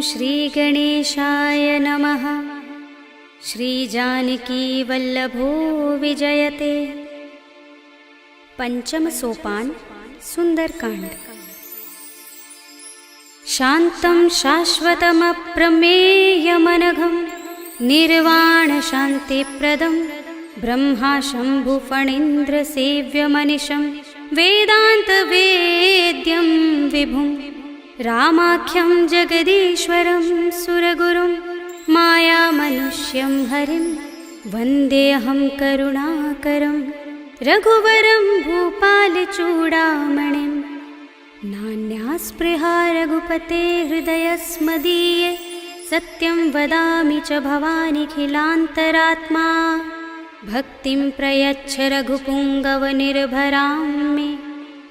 श्रीगणेशाय नमः। श्रीजानकीवल्लभो विजयते। पंचम सोपान सुंदरकांड। शान्तं शाश्वतमप्रमेयमनघं निर्वाणशान्तिप्रदं ब्रह्मा शम्भुफणीन्द्रसेव्यमनिशं वेदान्तवेद्यं विभुं रामाख्यं जगदीश्वरं सुरगुरुं मायामनुष्यं हरिं वन्देऽहं करुणाकरं रघुवरं भूपालचूडामणिं। नान्यास्पृहा रघुपते हृदयस्मदीये सत्यं वदामि च भवानिखिलान्तरात्मा। भक्तिं प्रयच्छ रघुपुङ्गवनिर्भरां मे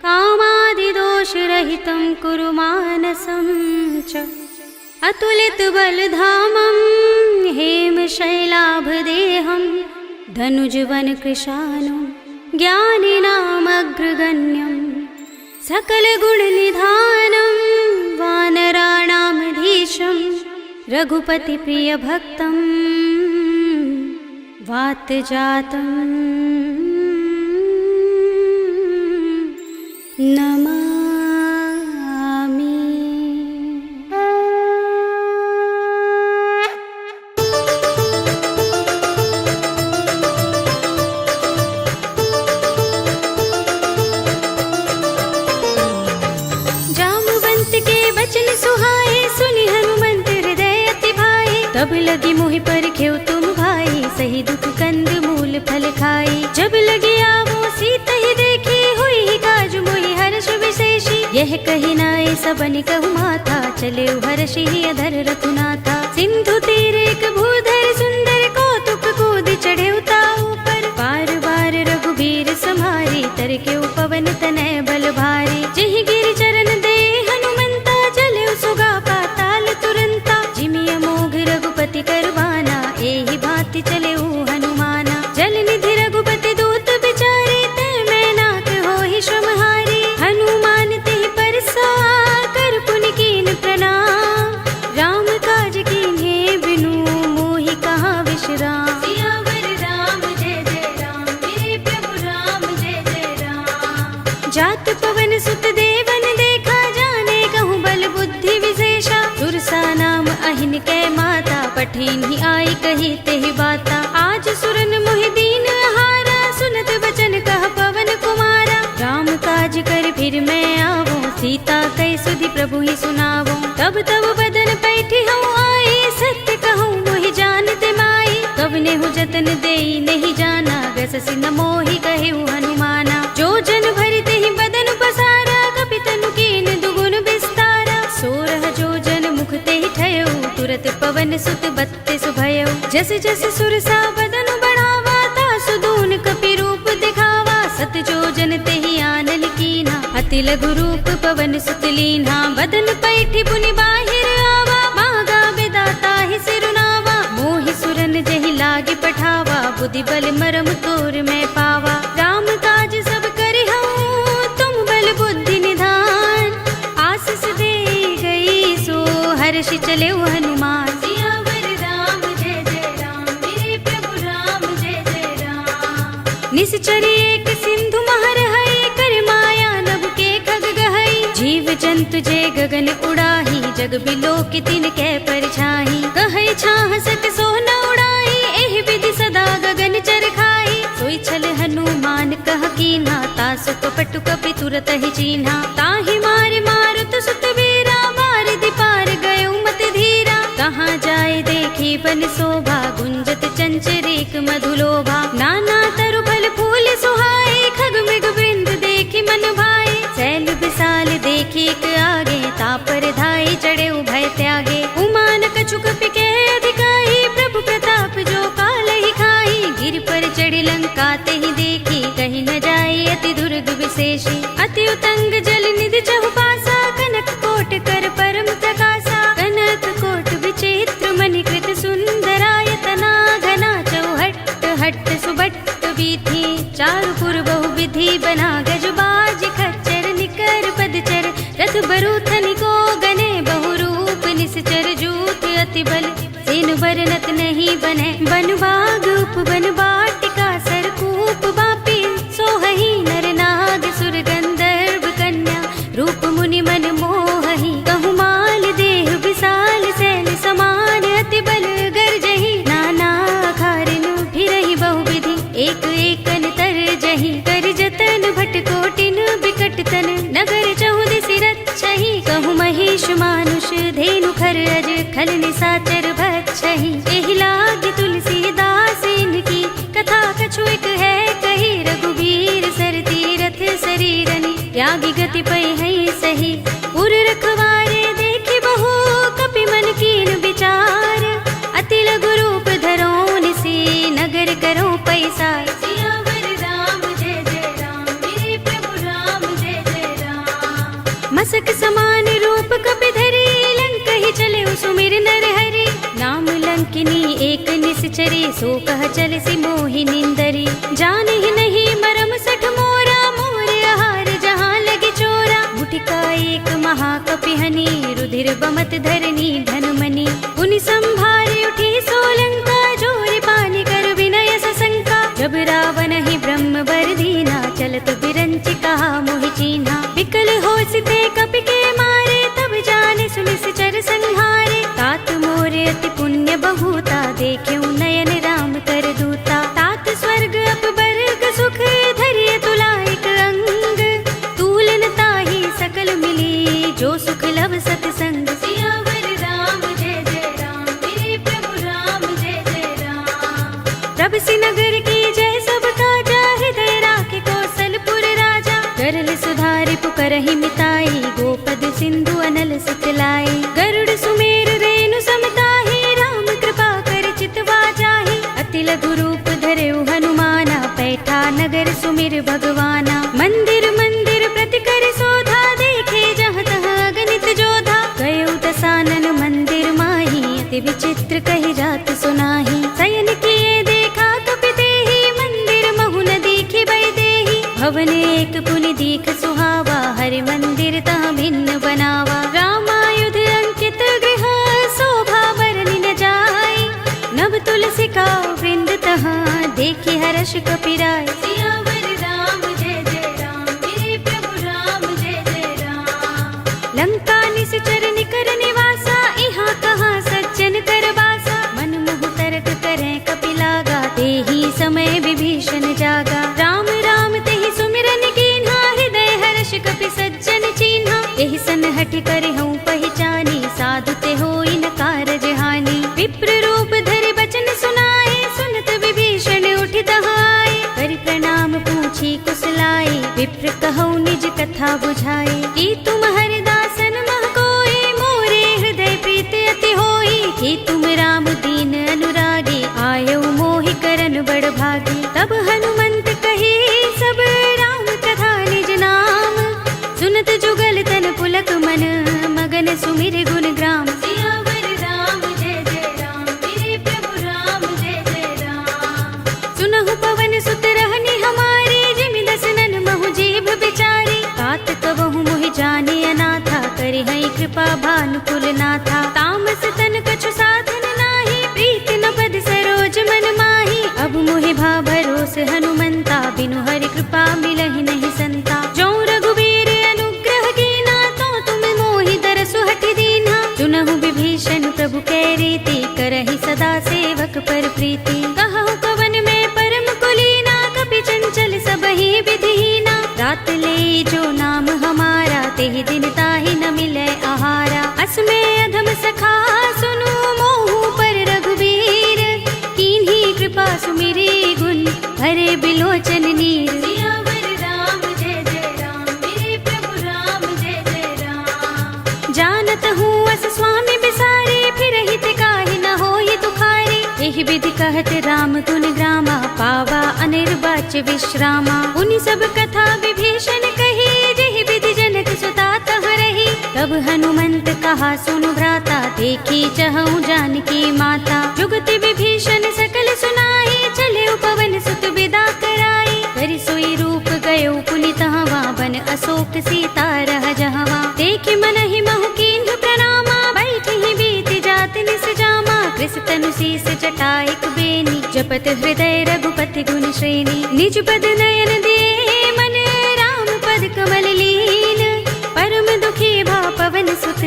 कामादिदोषरहितं कुरु मानसं च। अतुलितबलधामं हेमशैलाभदेहं धनुजवनकृशानं ज्ञानिनामग्रगण्यं सकलगुणनिधानं वानराणामधीशं रघुपतिप्रियभक्तं वातजातं नमामि। तब लगी मोहि पर खेव तुम भाई, सही दुख कंद मूल फल खाई। जब लगी आवो सीता ही देखी, हुई ही काज मोहि हर्ष विशेषी। यह कही नाय सबन कहु माथा, चले हर्षि ही अधर रघुनाथा। सिंधु तीर एक भूधर सुंदर, कौतुक कूद चढ़े ताऊ पर। बार बार रघुबीर सम्हारी, तर के पवन तनय बल भारी। जिहि गिर चरण दे हनुमंता, चले सुगा पाताल तुरंता। जिमिय मोघ रघुपति करवाना, एहि भांति चले हनुमाना। जल निधि रघुपति दूत बिचारे, ते मैं नाथ होहि श्रमहारी। हनुमान तेहि परसा, कर पुनि कीन प्रणाम। राम काज कीन्हे बिनु, मोहि कहाँ विश्राम। सियावर राम जय जय राम, मेरे प्रभु राम जय जय राम। जात पवन सुत देवन देखा, जाने कहूँ बल बुद्धि विशेषा। सुरसा नाम अहिन कै माता, पठिन ही आई कही तेहि बाता। आज सुरन मोहि दीन हारा, सुनत बचन कह पवन कुमारा। राम काज कर फिर मैं आवो, सीता कई सुधि प्रभु ही सुनावो। तब तब बदन पैठी हूँ आई, सत्य कहूँ मोहि जानते माई। कब नेहु जतन देई नहीं जाना, गससि न मोहि कहे हनुमाना। जो जन भरि तेहि बदन पसारा, कपि तनु कीन दुगुन विस्तारा। सोरह जो जन मुख तेहि ठयो, तुरत पवन सुत बत्तीस भयो। जस जस सुरसा बदन बढ़ावा, तासु दून कपि रूप दिखावा। सत जो जन तेहि आनल कीन्हा, अति लघु रूप पवन सुत लीन्हा। बदन पैठी पुनि बाहिर आवा, मांगा विदाता ही सिरुनावा। मोहि सुरन जहि लागे पठावा, बुद्धि बल मरम तोर मैं पावा। राम काज सब करिहूँ, तुम बल बुद्धि निधान। आशीष दे गई सो हर्षि चले हनुमान। सियावर राम जय जय राम, मेरे प्रभु राम जय जय राम। निश्चरी एक सिंधु महर है, कर माया नभ के खग गहई। जीव जंतु जे गगन उड़ाही, जग बिलो की तिन कै परछाई। कहै छाह सक सो न उड़ाई, एहि विधि सदा गगन चर खाई। सोई छल हनुमान कह कीन्हा, तासु कपटु कपि तुरत ही चीन्हा। ताहि मारे मारुत सुत वीरा, बारिधि पार गयो मति धीरा। कहाँ जाए देखी बन शोभा, गुंजत चंचरीक मधुलोभा। नाना तरु फल फूल सुहाए, खग मृग वृंद देखी मन भाए। शैल विशाल देखी एक आगे, तापर धाई चढ़े भय त्यागे। उमान कछु कपि के अधिकाई, प्रभु प्रताप जो काल ही खाई। गिर पर चढ़ी लंका तेहि देखी, कहीं न जाए अति दुर्ग विशेषी। अति उतंग जल निधि चहुपासा, कनक कोट कर परम प्रकाशा। कनक कोट विचित्र मणिकृत सुंदरायतना, घना चौहट्ट हट्ट बन बाग उपवन वाटिका सरकूप बापी सोहहि नर नाग सुर गंधर्व कन्या रूप मुनि मन मोहहि कहु माल देह विशाल सैल समान अति बल गर्जहि नाना खारिनु फिरहि बहुविधि एक एकन तरजहि कर जतन भट कोटिन बिकट तन नगर चहुदिसि रक्षहि कहु महिष मानुष धेनु खर अज खल निसाचर भक्षहि एहि लाग तुलसीदास इनकी कथा कछु एक है कही रघुबीर सर तीरथ शरीरनि त्यागी गति पै है सही पुर रखवारे देखि बहु कपि मन कीन विचार अति लघु रूप धरो निसी नगर करो पैसार सियावर राम जय जय राम मेरे प्रभु राम जय जय राम मसक समान रूप कपि धरी लंकहि चले सुमिर नर हरि नाम लंकिनी एक निश्चरी सो कह चल सि मोहि निंदरी जानहि नहीं मरम सठ मोरा मोर आहार जहाँ लगे चोरा मुठिका एक महाकपिहनि रुधिर बमत धरनी धनमणि पुनि संभारे उठी सोलंका जोरि पानि कर विनय सशंका जब रावण ही ब्रह्म वर दीना चलत बिरंचि कहा मोहि चीन्हा विकल होसिते कपि के मारे तब जाने सुनिश्चर संहारे तात मोरे अति पुण्य बहुता देख्यउ नयन राम कर दूता तात स्वर्ग अपवर्ग सुख धरिय तुला एक अंग तूलन ताहि सकल मिली जो सुख लव सतसंग सियावर राम जय जय राम मेरे प्रभु राम जय जय राम प्रभ सि नगर की जय सब काजा हृदय राखे कौशलपुर राजा करल सुधारि पुकरहि मिताई गोपद सिंधु अनल सितलाई गरुड़ सुमेर रेणु समताहि राम कृपा कर चितवा जाहि अति लघु रूप धरेउ हनुमाना पैठा नगर सुमिर भगवाना मंदिर मंदिर प्रति कर शोधा देखे जहाँ तहाँ अगणित जोधा गयउ दसानन मंदिर माही अति विचित्र कहि जात सुनाही शयन किए देखा कपि देहि मंदिर महु न दीखि बै देहि भवन एक पुनि दीख सुहावा हरि मंदिर तहाँ भिन्न बनावा रामायुध अंकित गृह शोभा बरनि न जाय नभ तुलसी का वृंद तहाँ देखि हर्ष कपिराय सियावर राम जय जय राम मेरे प्रभु राम जय जय राम लंका निश्चर निकर निवासा इहाँ कहाँ सज्जन कर बासा मन मुह तर्क करें कपि लागा तेहि समय विभीषण जागा राम राम तेहि सुमिरन कीन्हा हृदय हर्ष कपि सज्जन चीन्हा एहि सन हठि करहु पहिचानी साधु ते होई न कारज हानि विप्र रूप धरि बचन सुनाए सुनत विभीषण उठि दहाए करि प्रणाम पूछी कुशलाए विप्र कहौ निज कथा बुझाए कि तुम हरिदासन मह कोई मोरे हृदय प्रीति अति होई कि तुम राम दीन अनुरागी आयौ मोहि करन बड़ भागी तब हनुमंत कही सब राम कथा निज नाम सुनत जुगल तन पुलक मन मगन सुमिर गुण ग्राम सियावर राम जय जय राम मेरे प्रभु राम जय जय राम सुनहु पवन सुत रहनि हमारे जिमि दसनन महु जीभ बिचारी तात कबहु मोहि जाने अनाथा करि हई कृपा भानुकुल नाथा तामस तन कछु साधन नाही प्रीति न पद सरोज मन माही अब मोहि भा भरोस हनुमंता बिनु हरि कृपा मिलहि नहीं संता जो रघुबीर अनुग्रह कीना तो तुम मोहि दरसु हठि दीन्हा सुनहु विभीषण प्रभु कै रीति करहि सदा सेवक पर प्रीति कहु कवन में परम कुलीना कपि चंचल सबहि विधिहीना रात ले जो नाम हमारा तेहि दिन ताहि न मिलै आहारा असमे अधम सखा सुनु मोहु पर रघुबीर कीन्ही कृपा सुमिरी गुण हरे बिलोचन नीर सियावर राम जय जय राम मेरे प्रभु राम जय जय राम जानत हूँ अस स्वामी बिसारे फिर हित काहि न होई दुखारी एहि विधि कहत राम गुण ग्रामा पावा अनिर्वाच्य विश्रामा उनि सब कथा विभीषण कही जेहि विधि जनक सुता तह रही तब हनुमंत कहा सुनु भ्राता देखी चहु जानकी माता जुगति विभीषण सकल सुनाई चले पवन सुत विदा कराई करि सोई रूप गयो पुनित हवा बन अशोक सीता रह जहवा देखि मन ही महु कीन्ह प्रणामा बैठि बीत जात निस जामा कृष तनु शीस जटाइक बे जपत हृदय रघुपति गुण श्रेणी। निज पद नयन दे मन राम पद कमल लीन। परम दुखी भा पवन सुत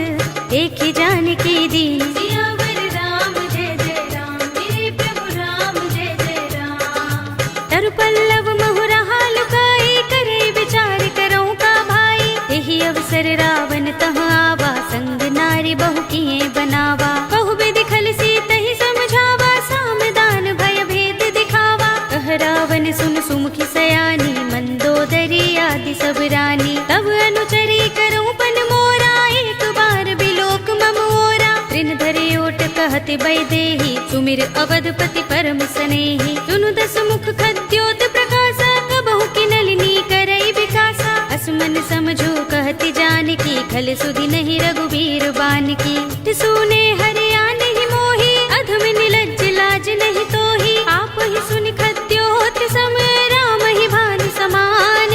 देखि जानकी दीन। सियावर राम जय जय राम, मेरे प्रभु राम जय जय राम। तरु पल्लव महुरहा लुकाई, करे विचार करो का भाई। यही अवसर रावण तह आवा, संग नारी बहु किए बनावा। बहु विधि खल सीतहि समझावा, सामदान भय भेद दिखावा। कह रावण सुन सुमुखी सयानी, मंदोदरी आदि सब रानी। तब अनुचरी करो पन मोरा, एक बार बिलोक मम ओरा। ऋण धरे ओट कहति बैदेही, सुमिर अवधपति परम सनेही। सुनु दस मुख खद्योत प्रकाशा, कबहु की नलिनी करई विकासा। असमन समझो कहति जानकी, खल सुधि नहीं रघुबीर बानकी। सुने हरिया नहीं मोही, अधम निलज्ज लाज नहीं तोही। आप ही सुनि खद्योत सम, राम ही भानु समान।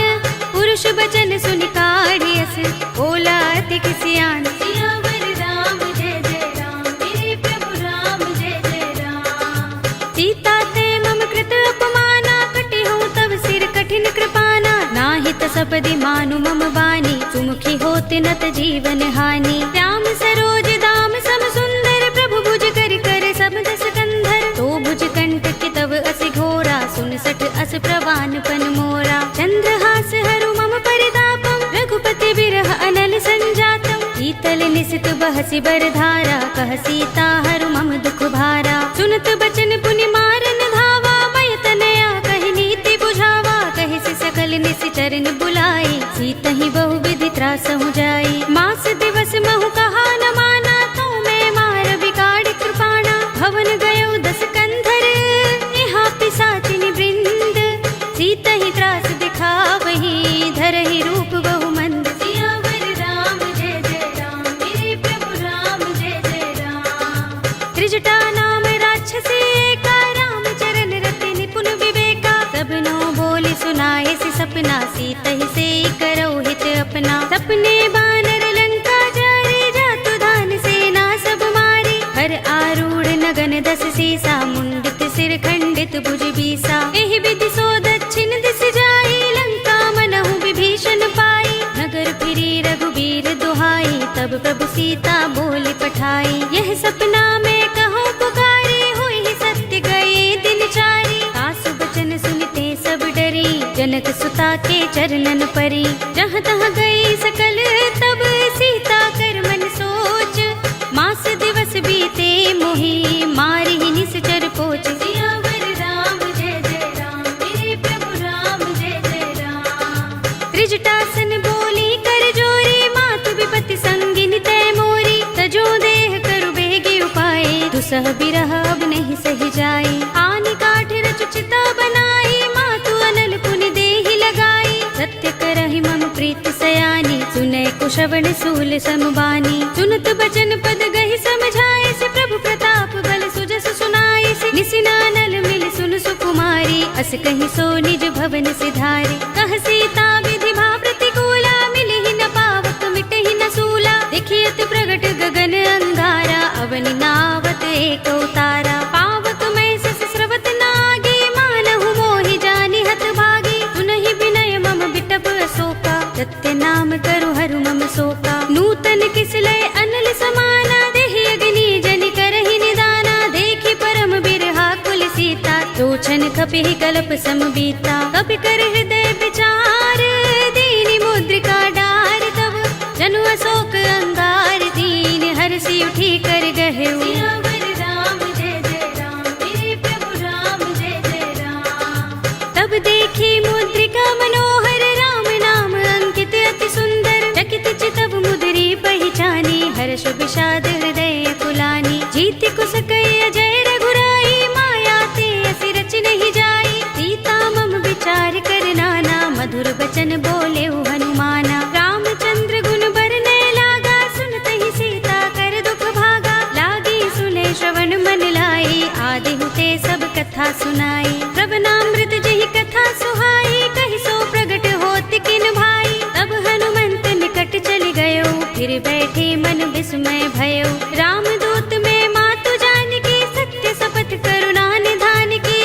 पुरुष बचन सुनि काढ़ियस, बोला अति सियान। सियावर राम जय जय राम, मेरे प्रभु राम जय जय राम। सीता ते मम कृत अपमाना, कटे हो तब सिर कठिन कृपाना। नाहित सपदि मानु मम बानी, सुमुखी होत नत जीवन हानि। श्याम सरोज दाम सम सुंदर, प्रभु भुज कर कर सब दस कंधर। तो भुज कंटक तब असि घोरा, सुन सठ अस प्रवान पन मोरा। चंद्रहास हरु मम परितापम, रघुपति बिरह अनल संजातम। शीतल निसित बहसि बरधारा, कह सीता हरु मम दुख भारा। सुनत बचन पुनि मारन धावा, भय तनया कहि नीति बुझावा। कहि सि सकल निसि चरण बुलाई, सीतहि बहु विधि त्रासहु जाई। मास दिवस महु कहा न माना, तो मैं मार बिगाड़ कृपाणा। भवन गयो दस कंधर, यहाँ पिसाचिनि वृंद। सीतहि त्रास दिखावही, धरहि रूप बहु मंद। सियावर राम जय जय राम, मेरे प्रभु राम जय जय राम। त्रिजटा नाम राक्षसी एका, राम चरण रति निपुण विवेका। सबनो बोली सुनाए सि सपना, सीतहि से करो हित अपना। सपने बानर लंका जारे, जातु धान सेना सब मारी। हर आरूढ़ नगन दस सीसा, मुंडित सिर खंडित भुज बीसा। एहि विधि सो दक्षिण दिस जाई, लंका मनहु विभीषण पाई। नगर फिरी रघुबीर दुहाई, तब प्रभु सीता बोली पठाई। यह सपना में कहो पुकारी, हुई सत्य गए दिन चारी। सासु बचन सुनते सब डरी, जनक सुता के चरणन परी। जहाँ तहाँ गई सकल तब, सीता कर मन सोच। मास दिवस बीते मोही, मारी ही निश्चर पोच। सियावर राम जय जय राम, मेरे प्रभु राम जय जय राम। त्रिजटासन बोली कर जोरी, मातु विपति संगिनी तय मोरी। तजो देह करु बेगी उपाय, दुसह बिरह अब नहीं सही जाई। आनि काठ रचु चिता बनाई, मातु अनल पुनि देहि लगाई। सत्य करहि मम प्रीत सयानी, सुनै कुशवण सूल समबानी। सुनत बचन पद गहि समझाए, से प्रभु प्रताप बल सुजस सुनाए। से निसिनानल मिल सुन सुकुमारी, अस कहि सो निज भवन सिधारी। कह सीता विधि भा प्रतिकूला, मिलहि न पावक मिटहि न सूला। देखियत प्रगट गगन अंगारा, अवनि नावत एक उतारा। पावक मैं सस स्रवत नागी, मानहु मोहि जानि हत भागी। सुनहि विनय मम बिटप अशोका, सत्य नाम करु हरु मम शोका। नूतन किसलय अनल समाना, देहि अग्नि जनि करहि निदाना। देखि परम बिरहा कुल सीता, लोचन खपिहि कल्प सम बीता। कपि कर हृदय विचार, दीनि मुद्रिका डार। तब जनु अशोक अंगार, दीन हर्षि उठी कर गहेउ। सियावर राम जय जय राम, मेरे प्रभु राम जय जय राम। तब देखी मुद्रिका मनोहर, राम नाम अंकित अति सुंदर। चकित चितव मुदरी पहचानी, हर्ष विषाद हृदय कुलानी। जीति कुस कई अजय रघुराई, माया ते असि रच नहीं जाई। सीता मम विचार कर नाना, मधुर बचन बोले हनुमाना। रामचंद्र गुण बरने लागा, सुनतहि सीता कर दुख भागा। लागी सुने श्रवण मन लाई, आदि हुते सब कथा सुनाई। श्रवणामृत जहि कथा सुहाई, कहि सो प्रगट होत किन भाई। तब हनुमंत निकट चल गयो, फिर बैठे मन विस्मय भयो। रामदूत में मातु जानकी, सत्य शपथ करुणा निधान की।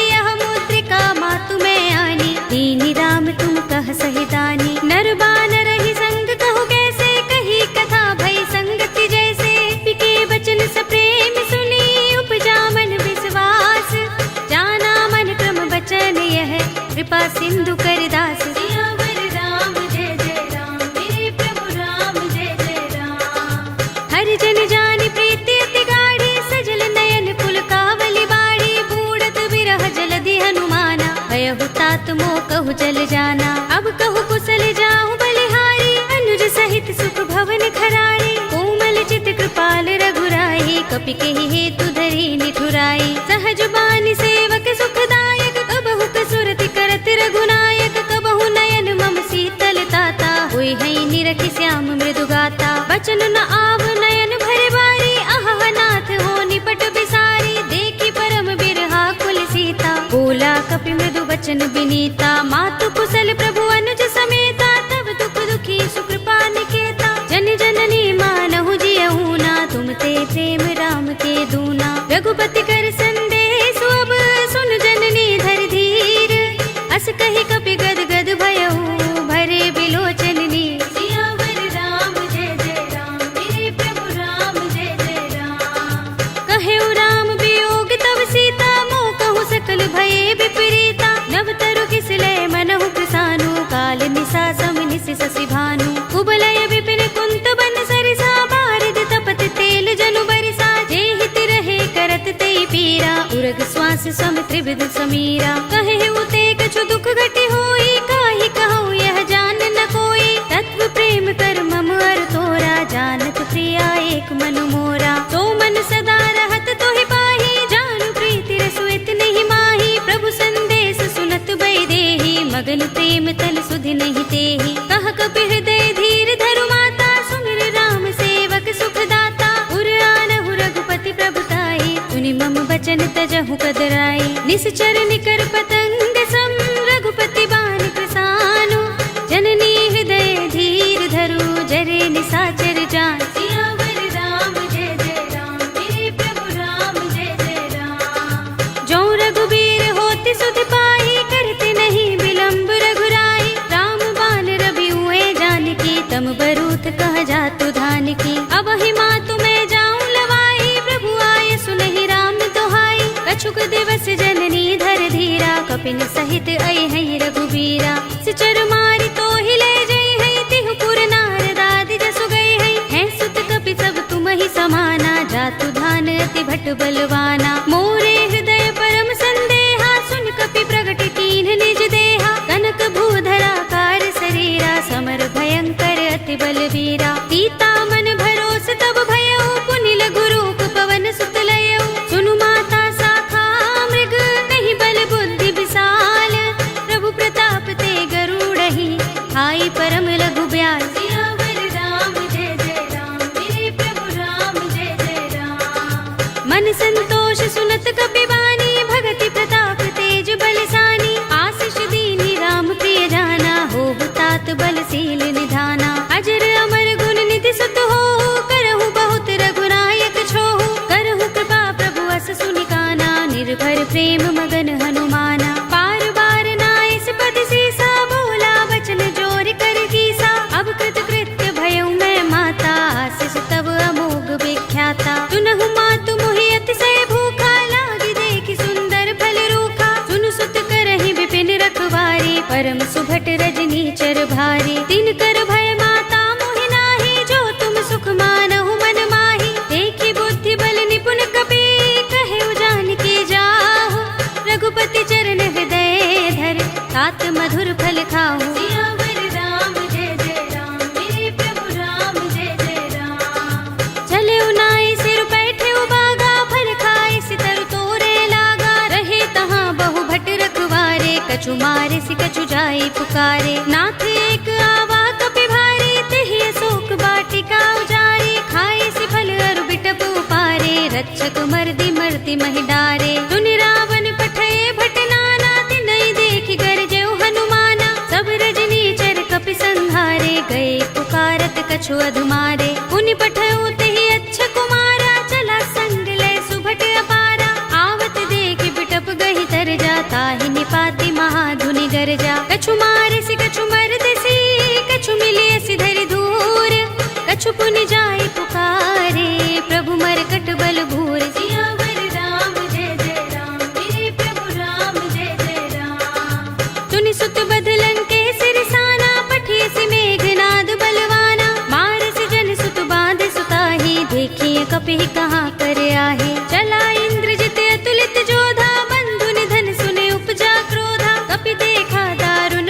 कहु जल जाना। अब कहु कुशल जाऊं बलिहारी, अनुज सहित सुख भवन खरारी। कोमल चित कृपाल रघुराई, कपि केहि हेतु धरी निठुराई। सहज बानी सेवक सुखदायक, कबहु कसुरति करत रघुनायक। कबहु नयन मम शीतल ताता, होय है निरखि श्याम मृदु गाता। बचन न आव नयन भरे बारी, आहा नाथ हो निपट बिसारी। देखी परम बिरहा कुल सीता, बोला कपि मृदु वचन बिनीता। मातु कुशल प्रभु अनुज समेता, तब दुख दुखी सुकृपा निकेता। जन जननी मानहु जियहु ना, तुम ते प्रेम राम के दूना। रघुपति कर संदेश अब, सुन जननी धर धीर। अस कहि कपि गद गद भयहु, भरे बिलोचन नीर। सियावर राम जय जय राम, मेरे प्रभु राम जय जय राम। कहेउ राम वियोग तब सीता, मोह कहु सकल भये विपरीता। नव तरु किसलय मनहु कृसानु, काल निसा सम निस शशि भानु। कुबलय विपिन कुंत बन सरिसा, बारिद तपत तेल जनु बरिसा। जे हित रहे करत ते पीरा, उरग श्वास सम त्रिविध समीरा। कहे उते कछु दुख घटी होई, काहि कहूँ यह जान न कोई। तत्व प्रेम कर मम अर तोरा, जानत प्रिया एक मनु मोरा। तो मन सदा रहत तोहि पाही, जानु प्रीति रसुइत नहीं माही। प्रभु संदेश सुनत बैदेही, मगन प्रेम तल सुधि नहीं तेही। कह कपि हृदय धीर धरु माता, सुमिर राम सेवक सुख दाता। उर आनहु रघुपति प्रभुताई, सुनि मम वचन तजहु कदराई। निश्चर निकर पतंग सम, रघुपति बाण कृसानु। जननी हृदय धीर धरु, जरे निसाचर जान। सियावर राम जय जय राम, मेरे प्रभु राम जय जय राम। जो रघुबीर होति सुध पाई, करते नहीं विलंब रघुराई। राम बाण रवि हुए जानकी, तम बरूथ कह जातु धान की। अब ही मातु मैं जाऊं लवाई, प्रभु आए सुनहि राम दोहाई। कछुक दिवस जननी धर धीरा, कपिन सहित अय है रघुबीरा। सिचर मारि तो हिले जय है, तिहु पुर नारद आदि जसु गए है। हैं सुत कपि सब तुम ही समाना, जातु धान अति भट बलवाना। मोरे हृदय परम संदेहा, सुन कपि प्रगट कीन्ह निज देहा। कनक भूधरा कार शरीरा, समर भयंकर अति बलवीरा। सीता मन भरोस तब भयउ, पुनि लघु रूप पवन सुत लयउ। सुनु माता शाखा मृग, नहीं बल बुद्धि विशाल। प्रभु प्रताप ते गरुड़हि, हाय परम लघु ब्याल। सियावर राम जय जय राम, मेरे प्रभु राम जय जय राम। मन संतोष सुनत कपि बानी, भगति प्रताप तेज बलसानी। आशीष दीनी राम प्रिय जाना, होहु तात बलशील निधाना। अजर अमर गुण निधि सुत होहु, करहु बहुत रघुनायक छोहु। करहु कृपा प्रभु अस सुनि काना, निर्भर प्रेम मगन हनुमाना। पार बार नाइस पद सीसा, बोला वचन जोर कर कीसा। अब कृत कृत्य भयउ मैं माता, आशीष तब अमोघ विख्याता। सुनहु मातु मोहि अतिशय भूखा, लागी देखि सुंदर फल रूखा। सुनु सुत करहि विपिन रखवारी, परम सुभट रजनी चर भारी। तिन कर भय माता मोहि नाही, जो तुम सुख मानहु मन माही। देखी बुद्धि बल निपुण कपि, कहेउ जानकी जाहु। रघुपति चरण हृदय धर, तात मधुर फल खाहु। सियावर राम जय जय राम, मेरे प्रभु राम जय जय राम। चले उनाई सिर बैठे उबागा, फल खाए सितर तोरे लागा। रहे तहाँ बहु भट रखवारे, कछु मारे सि कछु जाई पुकारे। नाथ एक आवा कपि भारी, तेहि अशोक वाटिका उजारी। खाए सि फल अरु बिटप उपारे, रक्षक मर्दि मर्ति महि डारे। सुनि रावण पठये भट नाना, तिनहि देखि गरजेउ हनुमाना। सब रजनी चर कपि संहारे, गए पुकारत कछु अधुमारे। पुनि पठयउ तेहि अच्छा कुमारा, चला संग लय सुभट अपारा। आवत देखि बिटप गहि तर जा, ताहि निपाति महाधुनि गरजा। कछु मारे सि कछु मरदसी, कछु मिलिय सि धरि धूर। कछु पुनि जाई पुकारे, प्रभु मरकट बल भूर। सियावर राम जय जय राम, मेरे प्रभु राम जय जय राम। सुनि सुत बदलन के सिरसाना, पठिय सि मेघनाद बलवाना। मारस जन सुत बांध सुताही, देखिए कपि कहाँ कर आहे। चला इंद्रजित अतुलित जोधा, बंधु निधन सुने उपजा क्रोधा। कपि देखा दारुण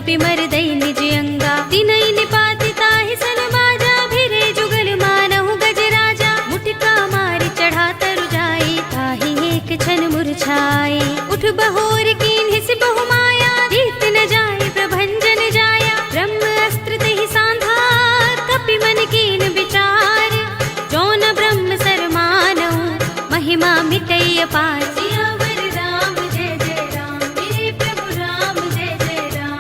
कपि मर दई निज अंगा। तिनई निपाति ताहि सन बाजा, भिरे जुगल मानहु गज राजा। मुटिका मारि चढ़ा तरु जाई, ताहि एक छन मुरझाई। उठ बहोर कीन्हि सि बहु माया, जीत न जाय प्रभंजन जाया। ब्रह्म अस्त्र तेहि सांधा, कपि मन कीन विचार। जौन ब्रह्म सर मानहु, महिमा मिटई अपार। सियावर राम जय जय राम, मेरे प्रभु राम जय जय राम।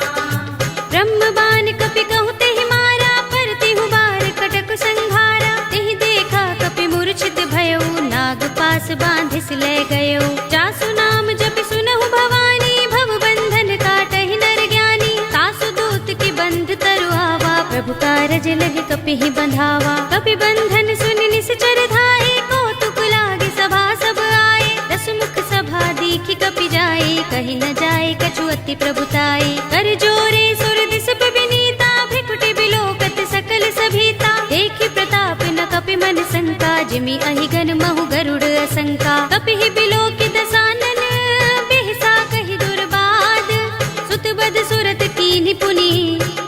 ब्रह्म बाण कपि कहु तेहि मारा, परतिहु बार कटक संघारा। तेहि देखा कपि मूर्छित भयउ, नाग पास बांधिस ले गयउ। जासु नाम जपि सुनहु भवानी, भव बंधन काटहि नर ज्ञानी। तासु दूत की बंध तरु आवा, प्रभु कारज लगे कपिहि बंधावा। कपि बंधन सुनि निश्चर धाये, कौतुक लागे सभा सब आए। दस मुख सभा दीखि कपि जाए, कहि न जाए कछु अति प्रभुताई। कर जोरे सुर दिस पे विनीता, भ्रिकुटि बिलोकत सकल सभीता। देखि प्रताप न कपि मन शंका, जिमि अहिगन महु गरुड़ असंका। कपिहि बिलोकि दसानन, बिहसा कहि दुर्बाद। सुत बद सुरत कीन्हि पुनि,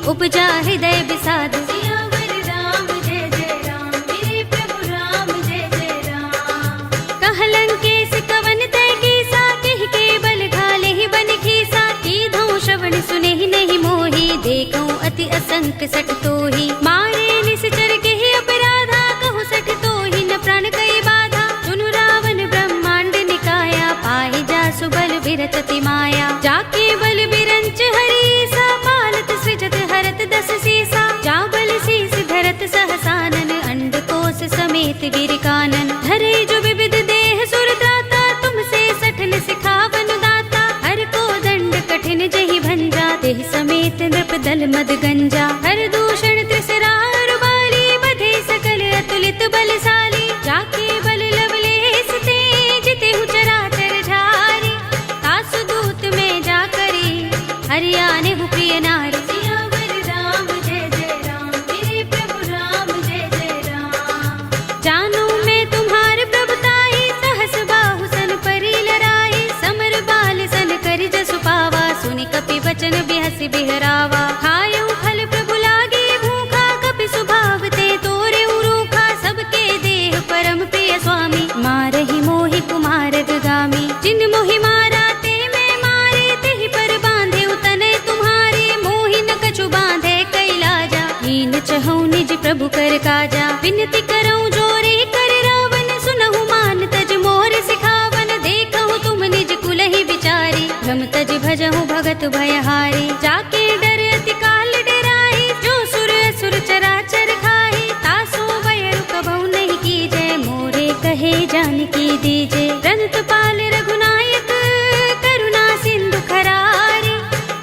उपजा हृदय विषाद। सियावर राम जय जय राम, मेरे प्रभु राम जय जय राम। कहलन केस कवन तय कीसा, केहि के बल घाले ही बन खीसा। कीधौ श्रवण सुनेहि नहीं मोहि, देखौ अति असंक सठ तोहि। मारे निश्चर केहि अपराधा, कहु सठ तोहि न प्राण कई बाधा। सुनु रावण ब्रह्मांड निकाया, पाहि जासु बल बिरचति माया। जाके बल बिरंच हरीसा, पालत सृजत हरत दस सीसा। जा बल शीस धरत सहसानन, अंडकोश समेत गिर कानन। धरे जो विविध देह सुर त्राता, तुमसे सठन सिखावन दाता। हर को दंड कठिन जहि भंजा, तेहि समेत नृप दल मद गंजा। हर दूषण त्रिसरार वाली, बधे सकल अतुलित बलशाली। जाके बल लवलेस ते, जितेहु चराचर झारी। तासु दूत में जा करी, हरियाने हु प्रिय नारी। सियावर राम जय जय राम, मेरे प्रभु राम जय जय राम। जानो मैं तुम्हार प्रभुताई, सहस बाहु सन परि लराई। समर बाल सन करि जसु पावा, सुनि कपि वचन बिहसि बिहरावा। खायउ फल प्रभु लागे भूखा, कपि सुभाव ते तोरे रूखा। सबके देह परम प्रिय स्वामी, मारहि मोहि कुमार गामी। जिन मोहि मारा ते मैं मारे, तेहि पर बांधे उतने तुम्हारे। मोहि न कछु बांधे कैलाजा, हीन चहु निज प्रभु कर काजा। विनती करऊं जोरे कर रावण, सुनहु मान तज मोर सिखावन। देखहु तुम निज कुलहि विचारी, भ्रम तज भजहु भगत भयहारी। जाके डर अति काल डराई, जो सुर असुर चराचर खाई। तासो बयरु कबहु नहीं कीजै, मोरे कहे जानकी दीजे। रंतपाल रघुनायक, करुणा सिंधु खरारी।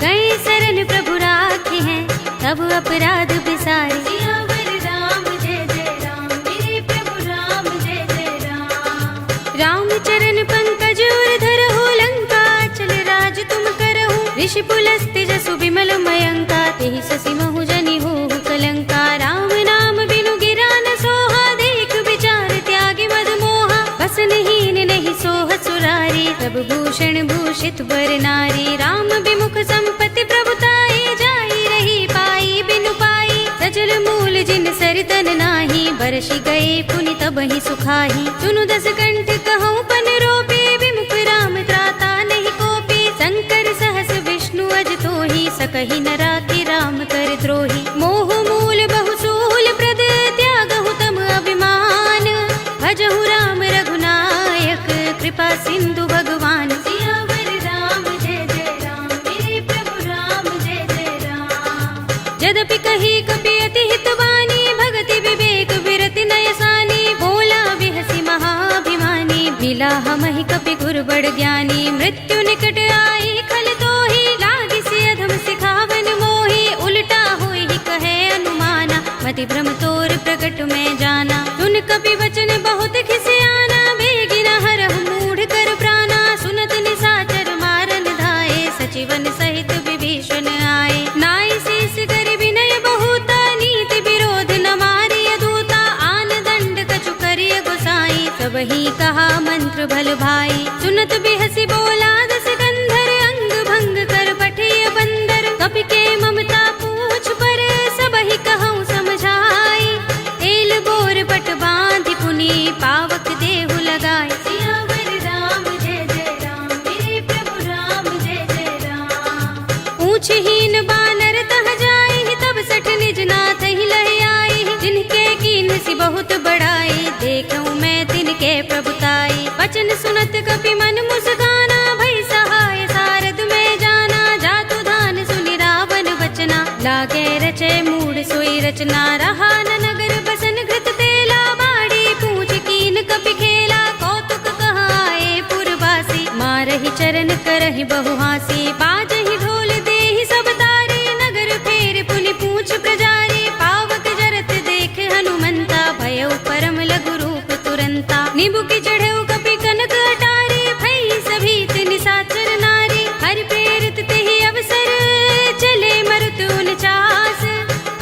गए शरण प्रभु राखे हैं, तब अपराध बिसारी। सियावर राम जय जय राम, मेरे प्रभु राम जय जय राम। राम चरण पंकज उर धरहु, लंका चल राज तुम करहु। ऋषि पुलस्त्य जसु विमल मयंका, तेहि ससि महु जनि होहु कलंका। राम नाम बिनु गिरा न सोहा, देख विचार त्यागी मद मोहा। बसनहीन नहीं सोह सुरारी, तब भूषण भूषित बर नारी। राम विमुख संपत्ति प्रभुताई, जाई रही पाई बिनु पाई। सजल मूल जिन सरितन नाही, बरसि गए पुनि तबहि सुखाही। सुनु दस कंठ कहूँ पन रोपी, विमुख राम त्राता नहीं कोपी। शंकर सहस विष्णु अज तोहि, सकहि न राखि राम कर द्रोही। मोह मूल बहु सूल प्रद, त्यागहु तम अभिमान। भजहु राम रघुनायक, कृपा सिंधु भगवान। सियावर राम जय जय राम, मेरे प्रभु राम जय जय राम। यद्यपि कही कपि अति हितवानी, भगति विवेक विरति नयसानी। बोला बिहसि महाभिमानी, मिला हमहि कपि गुर बड़ ज्ञानी। मृत्यु निकट आई खल तोहि, लागिसि अधम सिखावन मोहि। उल्टा होई कहे अनुमाना, मति भ्रम तोर प्रकट में जाना। सुन कपि वचन बहुत खिसियाना, बेगिन हरहु मूढ़ कर प्राणा। सुनत निशाचर मारन धाये, सचिवन सहित विभीषण आए। नाई शीस कर विनय बहुता, नीति विरोध न मारिय दूता। आन दंड कछु करिय गोसाई, सबहि कहा मंत्र भल भाई। सुनत बिहसि बोला दस कंधर, अंग भंग कर पठिय बंदर। कपि के मम जय प्रभुताई। वचन सुनत कपि मन मुस्काना, भई सहाय सारद में जाना। जातु धान सुनि रावण वचना, लागे रचे मूड सोई रचना। रहा न नगर बसन घृत तेला, बाड़ी पूछ कीन कपि खेला। कौतुक कहाए पुरवासी, मारहि चरण करहि बहु हासी। बाजहि ढोल देहि सब तारी, नगर फेर पुनि पूछ प्रजारी। पावक जरत देख हनुमंता, भयउ परम लघु रूप तुरंता। निबुकि चढ़ऊ कपि कनक अटारी, भई सभीत निशाचर नारी। हरि प्रेरित तेहि अवसर, चले मरुत 49।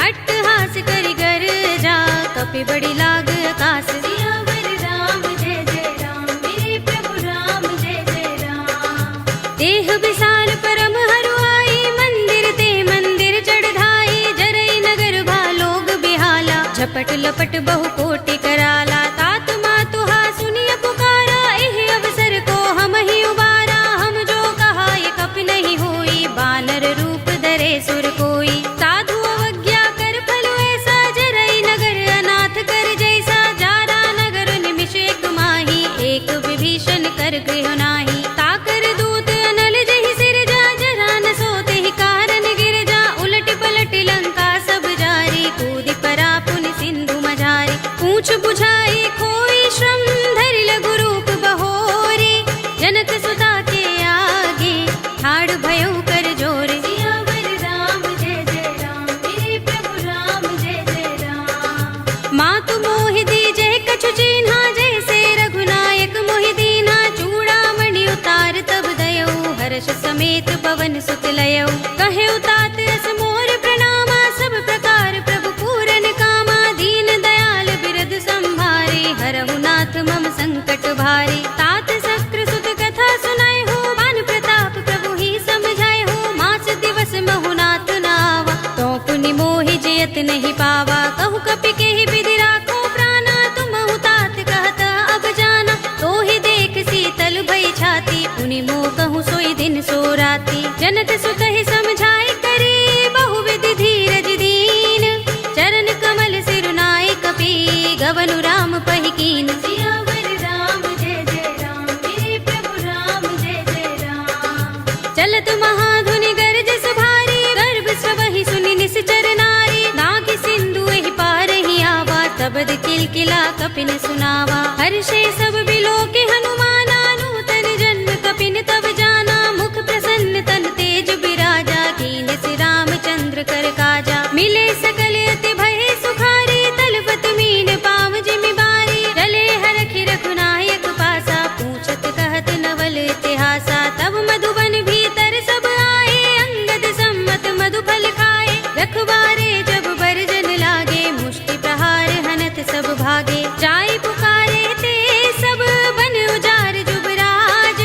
अट्टहास करि गर्जा, कपि बड़ी लाग आकाश। सियावर राम जय जय राम, मेरे प्रभु राम जय जय राम। देह विशाल परम हरुआई, मंदिर ते मंदिर चढ़ाई। जरई नगर भालोग बिहाला, झपट लपट बहु कोटि कराला। तात मातुहा सुनिय पुकारा, एहि अवसर को हम ही उबारा। हम जो कहा ये कपि नहीं होई, बानर रूप धरे सुर कोई। साधु अवज्ञा कर फल ऐसा, जरई नगर अनाथ कर जैसा। जारा नगर निमिष एक माही, एक विभीषण कर गृह नाही। ताकर दूत अनल जहि सिर जा, जरा न सोते ही कारण गिर जा। उलट पलट लंका सब जारी, कूदि परा पुनि सिंधु मझारी। पूछ बुझाई खोई श्रम, धरि लघु रूप बहोरी। जनक सुता के आगे, ठाड़ भयउ कर जोरे। सियावर राम जय जय राम, मेरे प्रभु राम जय जय राम। मातु मोहि दीजे कछु चिन्हा, जैसे रघुनायक मोहि दीन्हा। चूड़ामणि उतार तब दयऊ, हर्ष समेत पवन सुत लयऊ। कहे उतात अस मोर प्रणामा, सब प्रकार प्रभु पूरन कामा। दीन दयाल बिरद संभारे, हरहु नाथ मम संकट भारी। तात शक्र सुत कथा सुनाए हो, बान प्रताप प्रभु ही समझाए हो। मास दिवस महु नाथ नावा, तो पुनि मोहि जयत नहीं पावा। कहु कपि केहि विधि राखो प्राणा, तुमहु तात कहत अब जाना। तो ही देख शीतल भई छाती, पुनि मोह कहूँ सोई दिन सो राती। जनक सुत ही समझाए करी, बहु विधि धीरज दीन। चरण कमल सिरुनाए कपि, गवनु राम पहि कीन। सियावर राम जय जय राम, मेरे प्रभु राम जय जय राम। चलत महाधुनि गरजस भारी, गर्भ सबहि सुनि निश्चर नारी। नागि सिंधु एहि पार ही आवा, तबद किलकिला कपिन सुनावा। हर्षे सब बिलोके हनुमाना, नूतन जन्म कपिन तब जाना। मुख प्रसन्न तन तेज बिराजा, कीन्ह श्री रामचंद्र कर काजा। मिले सकल अति भय सुखारी, तलपत मीन पाव जिमि बारी। चले हरखि रघुनायक पासा, पूछत कहत नवल इतिहासा। तब मधुबन भीतर सब आए, अंगद सम्मत मधुफल खाए। रखवारे जब बरजन लागे, मुष्टि प्रहार हनत सब भागे। जाय पुकारे ते सब बन उजार जुबराज।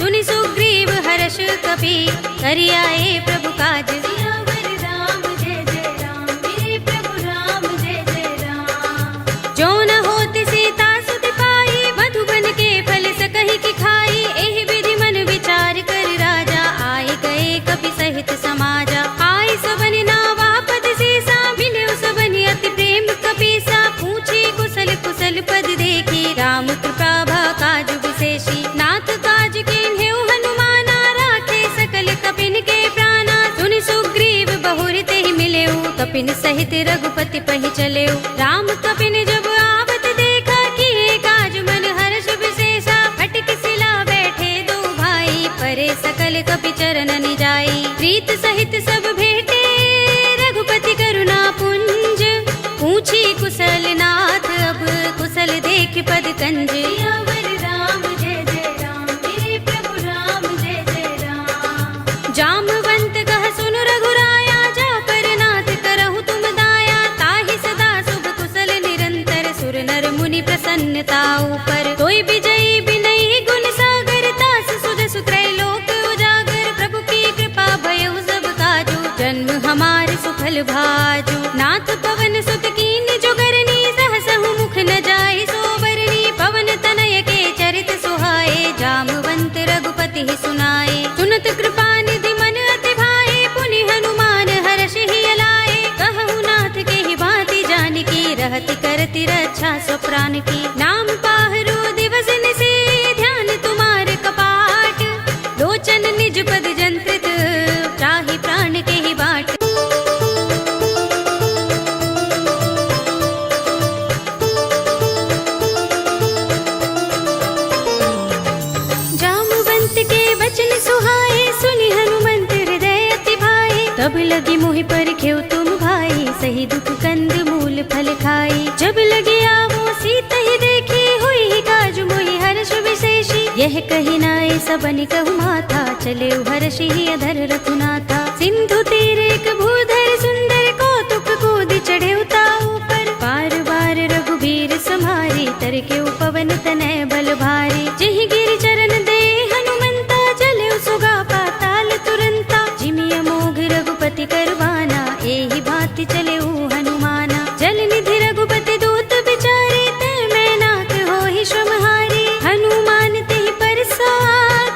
सुनि सुग्रीव हर्ष कपि, करि आए प्रभु काज। सियावर राम जय जय राम, मेरे प्रभु राम जय जय राम। जो न होत सीता सुत पाई, मधुबन के फल सकहि की खाई। एहि विधि मन विचार कर राजा, आए गए कपि सहित समाजा। आए सबनि नावा पद सीसा, मिले सबनि अति प्रेम कपीसा। पूछे कुशल कुशल पद देखी, राम कृपा भा काज विशेषी। नाथ काज कीन्हेउ हनुमाना, राखे सकल कपिन के प्राणा। सुनि सुग्रीव बहुर तेहि मिलेउ, कपिन सहित रघुपति पहि चलेउ। राम कपिन जब आवत देखा, किए काज मन हर्ष विशेषा। फटक सिला बैठे दो भाई, परे सकल कपि चरण निजाई। प्रीत सहित सब भेटे, रघुपति करुणा पुंज। पूछी कुशल नाथ, अब कुशल देख पद कंज। सियावर राम जय जय राम, मेरे प्रभु राम जय जय राम। जामवंत कह सुन रघुराया, जा पर नाथ करहु तुम दाया। ताहि सदा शुभ कुशल निरंतर, सुर नर मुनि प्रसन्नता ऊपर। तोय विजयी विनयी गुण सागर, तास सुध सुत्रय लोक उजागर। प्रभु की कृपा भयउ सब काजू, जन्म हमार सुफल भाजू। नाथ पवन सुत कीन जोगरनी, सहसहु मुख न जाय सोबरनी। पवन तनय के चरित सुहाए, जामवंत रघुपति ही सुनाए। सुनत कृपा निधि मन अति भाए, पुनि हनुमान हर्ष ही अलाए। कहु नाथ के ही भांति जान की, रहति करति रक्षा सो प्राण की। नाम पाहरु दिव निज पद जंत्रित, त्राहि प्राण के ही बाट। जामवंत के वचन सुहाए, सुनि हनुमंत हृदय अति भाए। तब लगी मोहि परखेउ तुम भाई, सही दुख कंद मूल फल खाई। जब लगी आवो सीत ही देखी, हुई ही काज मोहि हर्ष विशेषी। यह कही नाय सबनि कहु माथा, चले हर्षि ही अधर रघुनाथा। सिंधु तीर एक भूधर सुंदर, कौतुक कूद चढ़े ताऊ पर। बार बार रघुबीर सम्हारी, तरके पवन तनय बल भारी। जिहि गिरि चरण दे हनुमंता, चले सुगा पाताल तुरंता। जिमि अमोघ रघुपति करवाना, एहि भांति चले हनुमाना। जल निधि रघुपति दूत बिचारे, तै मैं नाथ होहि श्रमहारी। हनुमान तेहि परसा,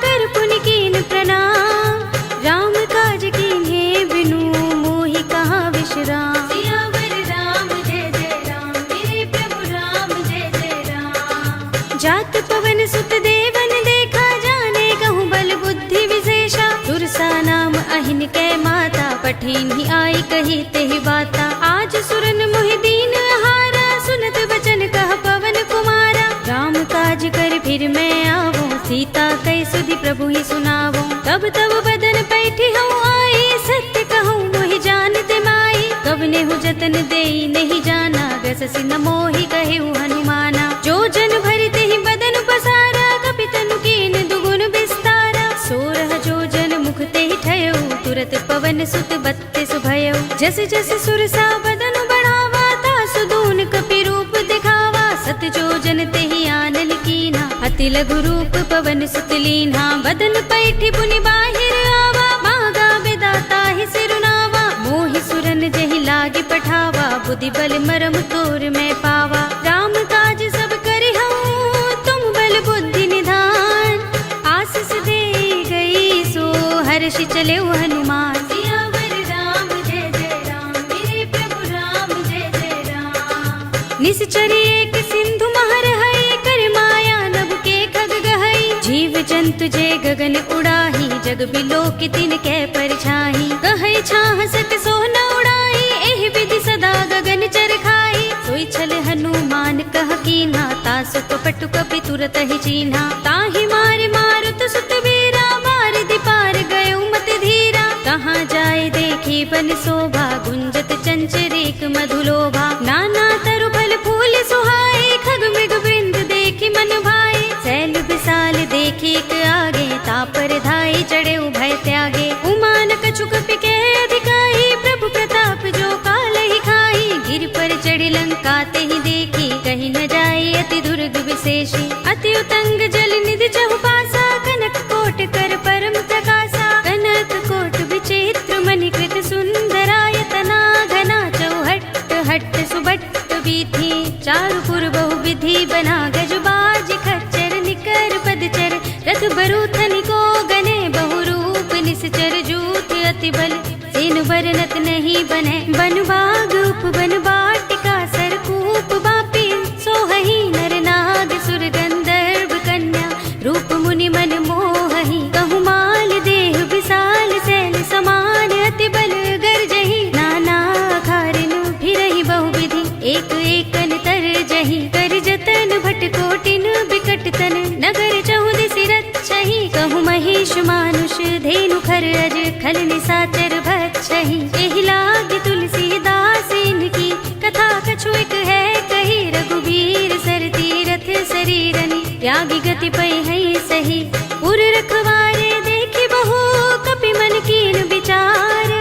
कर पुनि कीन प्रणाम। राम काज कीन्हे बिनु, मोहि कहाँ विश्राम। सियावर राम जय जय राम, मेरे प्रभु राम जय जय राम। जात पवन सुत देवन देखा, जाने कहूँ बल बुद्धि विशेषा। सुरसा नाम अहिन कै माता, पठिन ही आई कही तेहि बाता। आज सुरन मोहि दीन आहारा, सुनत बचन कह पवन कुमारा। राम काज कर फिर मैं आवो, सीता कै सुधि प्रभु ही सुनावो। तब तब बदन पैठी हूँ आई, सत्य कहूँ मोहि जानते माई। कवने हूँ जतन देई नहीं जाना, ग्रससि न मोहि कहेउ हनुमाना। जो जन भरते ही बदन पसारा, कपि तनु कीन दुगुन विस्तारा। सोरह जो जन मुख तेहि ठयउ, तुरत पवन सुत बत्तीस भयउ। जस जस सुरसा बदन बढ़ावा, तासु दून कपि रूप दिखावा। सत जो जन तेहि आनन कीन्हा, अति लघु रूप पवन सुत लीन्हा। बदन पैठी पुनि बाहिर आवा, मांगा बिदाता ही सिरुनावा। मोहि सुरन जहि लागे पठावा, बुद्धि बल मरम तोर मैं पावा। राम काज सब करिहउँ, तुम बल बुद्धि निधान। आशीष दे गई सो, हर्षि चले हनुमान। सियावर राम जय जय राम, मेरे प्रभु राम जय जय राम। निश्चरी एक सिंधु महर हई, कर माया नभ के खग गहई। जीव जंतु जे गगन उड़ाही, जग बिलोक तिन कै परछाई। कहै छाह सक सो न उड़ाई, एहि विधि सदा गगन चर खाई। सोई छल हनुमान कह कीन्हा, तासु कपट कपि तुरत ही चीन्हा। ताहि मार मारुत सुत वीरा, बार दिपार गयो मत धीरा। कहाँ जाए देखी बन शोभा, गुंजत चंचरीक मधुलोभा। नाना तरु फल फूल सुहाए, खग मृग वृंद देखी मन भाए। सैल विशाल देखी एक आगे, तापर धाई चढ़े भय त्यागे। उमान कछु कपि के अधिकाई, प्रभु प्रताप जो काल ही खाई। गिर पर चढ़ी लंका तेहि देखी, कहीं न जाए अति दुर्ग विशेषी। अति उतंग जल निधि चहुपासा, कनक कोट कर परम प्रकाशा। कनक कोट विचित्र मणिकृत सुंदरायतना, घना चौहट हट सुबट बीथी। चारु पुर बहु विधि बना, गजबाज खच्चर निकर पदचर। रथ बरूथन को गने, बहु रूप निश्चर जूथ अति बल। सेन बरनत नहीं बने, बन बाग उपवन बाटिका। सरकूप बापी सोहहि, नर नाग सुर गंधर्व कन्या। रूप मुनि मन मोहहि, कहु माल देह विशाल। सैल समान अति बल गर्जहि, नाना खारिनु फिरहि बहु विधि। एक एकन तरजहि, कर जतन भट कोटिन बिकट तन। नगर चहुदिसि रक्षहि, कहु महेश मानुष धेनु खर अज। खल निसाचर भक्षहि, एहि लागे तुलसीदास इनकी। कथा कछु एक है कही, रघुबीर सर तीरथ शरीरनि। त्यागी गति पै है सही, पुर रखवारे देखि बहु। कपि मन कीन विचार,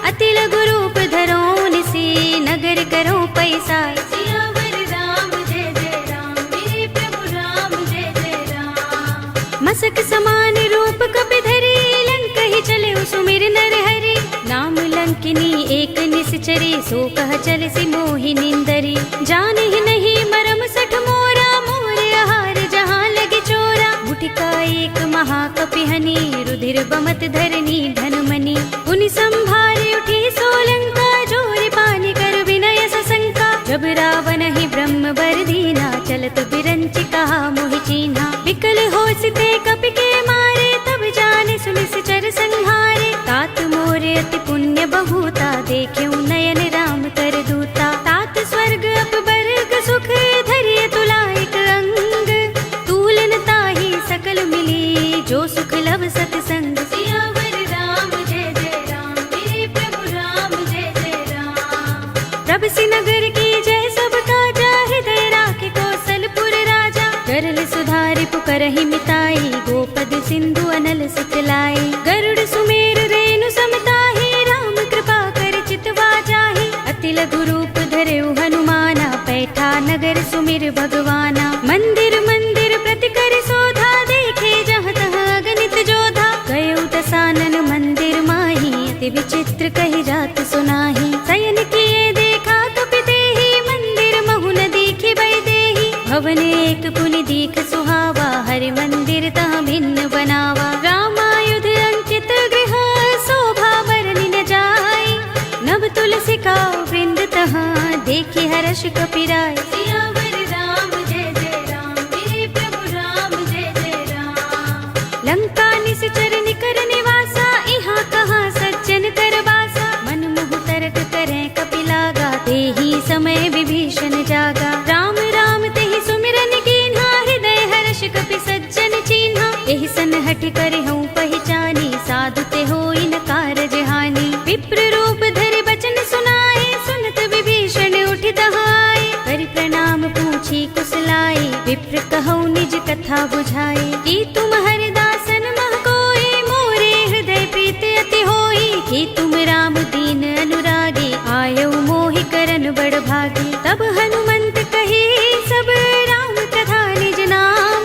अति लघु रूप धरो निसी। नगर करो पैसार। सियावर राम जय जय राम, मेरे प्रभु राम जय जय राम। मसक समान रूप कपि धरी, लंक ही चले सुमिर नर हरि। नाम लंकिनी एक निश्चरी, सो कह चल सी मोहि निंदरी। जाने ही नहीं मरम सठ मोरा, मोर आहार जहाँ लगे चोरा। मुठिका एक महाकपि हनि, रुधिर बमत धरनी धनमनि। पुनि संभारे उठी सोलंका, जोरि पानी कर विनय सशंका। जब रावण ही ब्रह्म बर दीना, चलत बिरंचि कहा मोहि चीन्हा। विकल होसिते कपि के मारे, तब जाने सुनिस चर कही मिताई, गोपद सिंधु अनल सुतलाई। गरुड़ सुमेर रेणु समताहि, राम कृपा कर चितवा जाहि। अति लघु रूप धरेउ हनुमाना, पैठा नगर सुमिर भगवाना। मंदिर मंदिर प्रति कर शोधा, देखे जहाँ तहाँ अगणित जोधा। गयउ दसानन मंदिर माही, अति विचित्र कही जात सुनाही। शयन किए देखा कपितेहि, मंदिर महु न दीखि बैदेहि। भवन एक पुनि दीख सुहावा, हरि मंदिर तहाँ भिन्न बनावा। रामायुध अंकित गृह, शोभा बरनि न जाय। नव तुलसी का वृंद तहाँ, देखि हर्ष कपिराय। सियावर राम जय जय राम, मेरे प्रभु राम जय जय राम। लंका निश्चर निकर निवासा, इहाँ कहाँ सज्जन कर बासा। मन मुह तरक करें कपिलागा, तेहि समय विभीषण जागा। राम राम तेहि सुमिरन कीन्हा, हृदय हर्ष कपि सज्जन चीन्हा। एहि सन हठ करे हूँ पहचानी, साधु ते होई न कारज हानि। विप्र रूप धरि बचन सुनाए, सुनत विभीषण उठि तहाय। करि प्रणाम पूछी कुशलाई, विप्र कहौ निज कथा बुझाई। कि तुम हरिदासन मह कोई, मोरे हृदय प्रीति अति होई। कि तुम राम दीन अनुरागी, आयौ मोहि करन बड़ भागी। तब हनुमंत कही सब राम कथा निज नाम,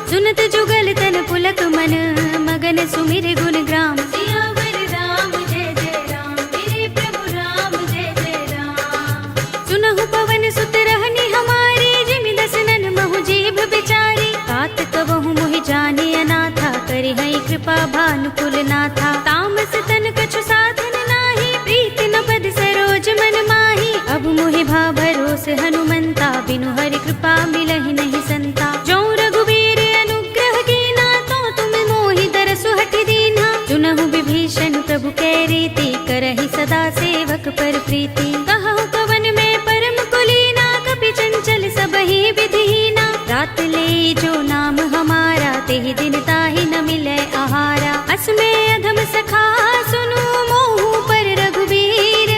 सुनत जुगल तन पुलक मन, मगन सुमिर गुण ग्राम। सियावर राम जय जय राम, मेरे प्रभु राम जय जय राम। सुनहु पवन सुत रहनी हमारी, जिमि दसनन महु जीभ बिचारी। तात कबहु मोहि जाने अनाथा, करि हई कृपा भानुकुल नाथा। तामस तन कछु साधन नाही, प्रीति न पद सरोज मन माही। अब मोहि भा भरोस हनुमंता, बिनु हरि कृपा मिलहि नहीं संता। जो रघुबीर अनुग्रह कीना, तो तुम मोहि दरसु हठि दीन्हा। सुनहु विभीषण प्रभु कै रीति, करहि सदा सेवक पर प्रीति। कहु कवन में परम कुलीना, कपि चंचल सबहि विधिहीना। रात ले जो नाम हमारा, तेहि दिन ताहि न मिलै आहारा। अस में अधम सखा सुनु, मोहु पर रघुबीर।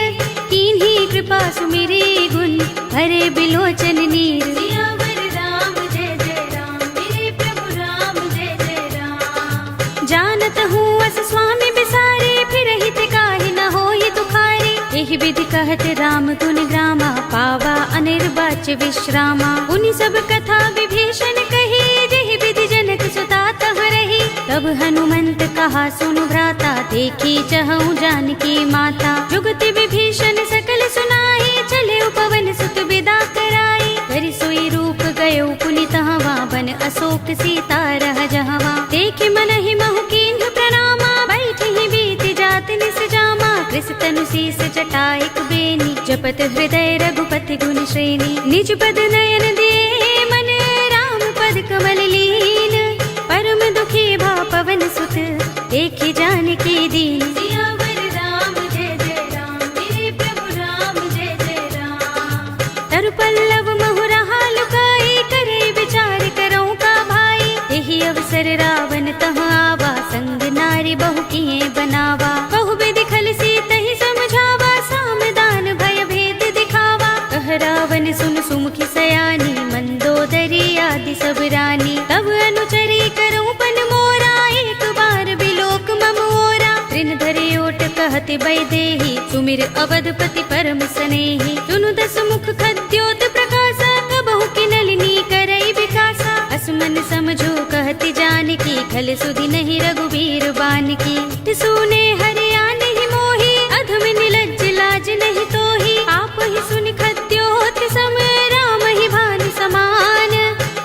कीन्ही कृपा सुमिरी गुण, हरे बिलोचन नीर। सियावर राम जय जय राम, मेरे प्रभु राम जय जय राम। जानत हूँ अस स्वामी बिसारे, फिर हित काहि न होई दुखारी। एहि विधि कहत राम गुण ग्रामा, पावा अनिर्वाच्य विश्रामा। उनि सब कथा विभीषण कही, जेहि विधि जनक सुता तहाँ रही। तब हनुमंत कहा सुनु भ्राता, देखी चहु जानकी माता। जुगति विभीषण सकल सुनाई, चले पवन सुत विदा कराई। करि सोई रूप गयो पुनि तहवा, बन अशोक सीता रह जहवा। देखि मनहि महु कीन्ह प्रणामा, बैठि बीति जात निस जामा। कृस तनु शीस जटाइक बेनी, जपत हृदय रघुपति गुण श्रेणी। निज पद नयन दिए मन, राम पद कमल लीन। परम दुखी भा पवन सुत, देखि जानकी दीन। सियावर राम जय जय राम, मेरे प्रभु राम जय जय राम। तरु पल्लव महु रहा लुकाई, करे विचार करौ का भाई। एहि अवसर रावण तहाँ आवा, संग नारी बहु किए बनावा। बहु विधि खल सीतहि समझावा, सामदान भय भेद दिखावा। कह रावण सुन सुमुखी सयानी, मंदोदरी आदि सब रानी। तब अनुचरी करौ पन मोरा, एक बार बिलोक मम ओरा। तृण धरे ओट कहति बैदेहि, सुमिर अवधपति परम स्नेही। सुनु दस मुख खद्योत प्रकाशा, कबहु की नलिनी करई विकासा। असमन समझो कहति जानकी, खल सुधि नहीं रघुबीर बानकी। सुने हरिया नहीं मोही, अधम निलज्ज लाज नहीं तोही। आप ही सुन खद्योत सम, राम ही भानु समान।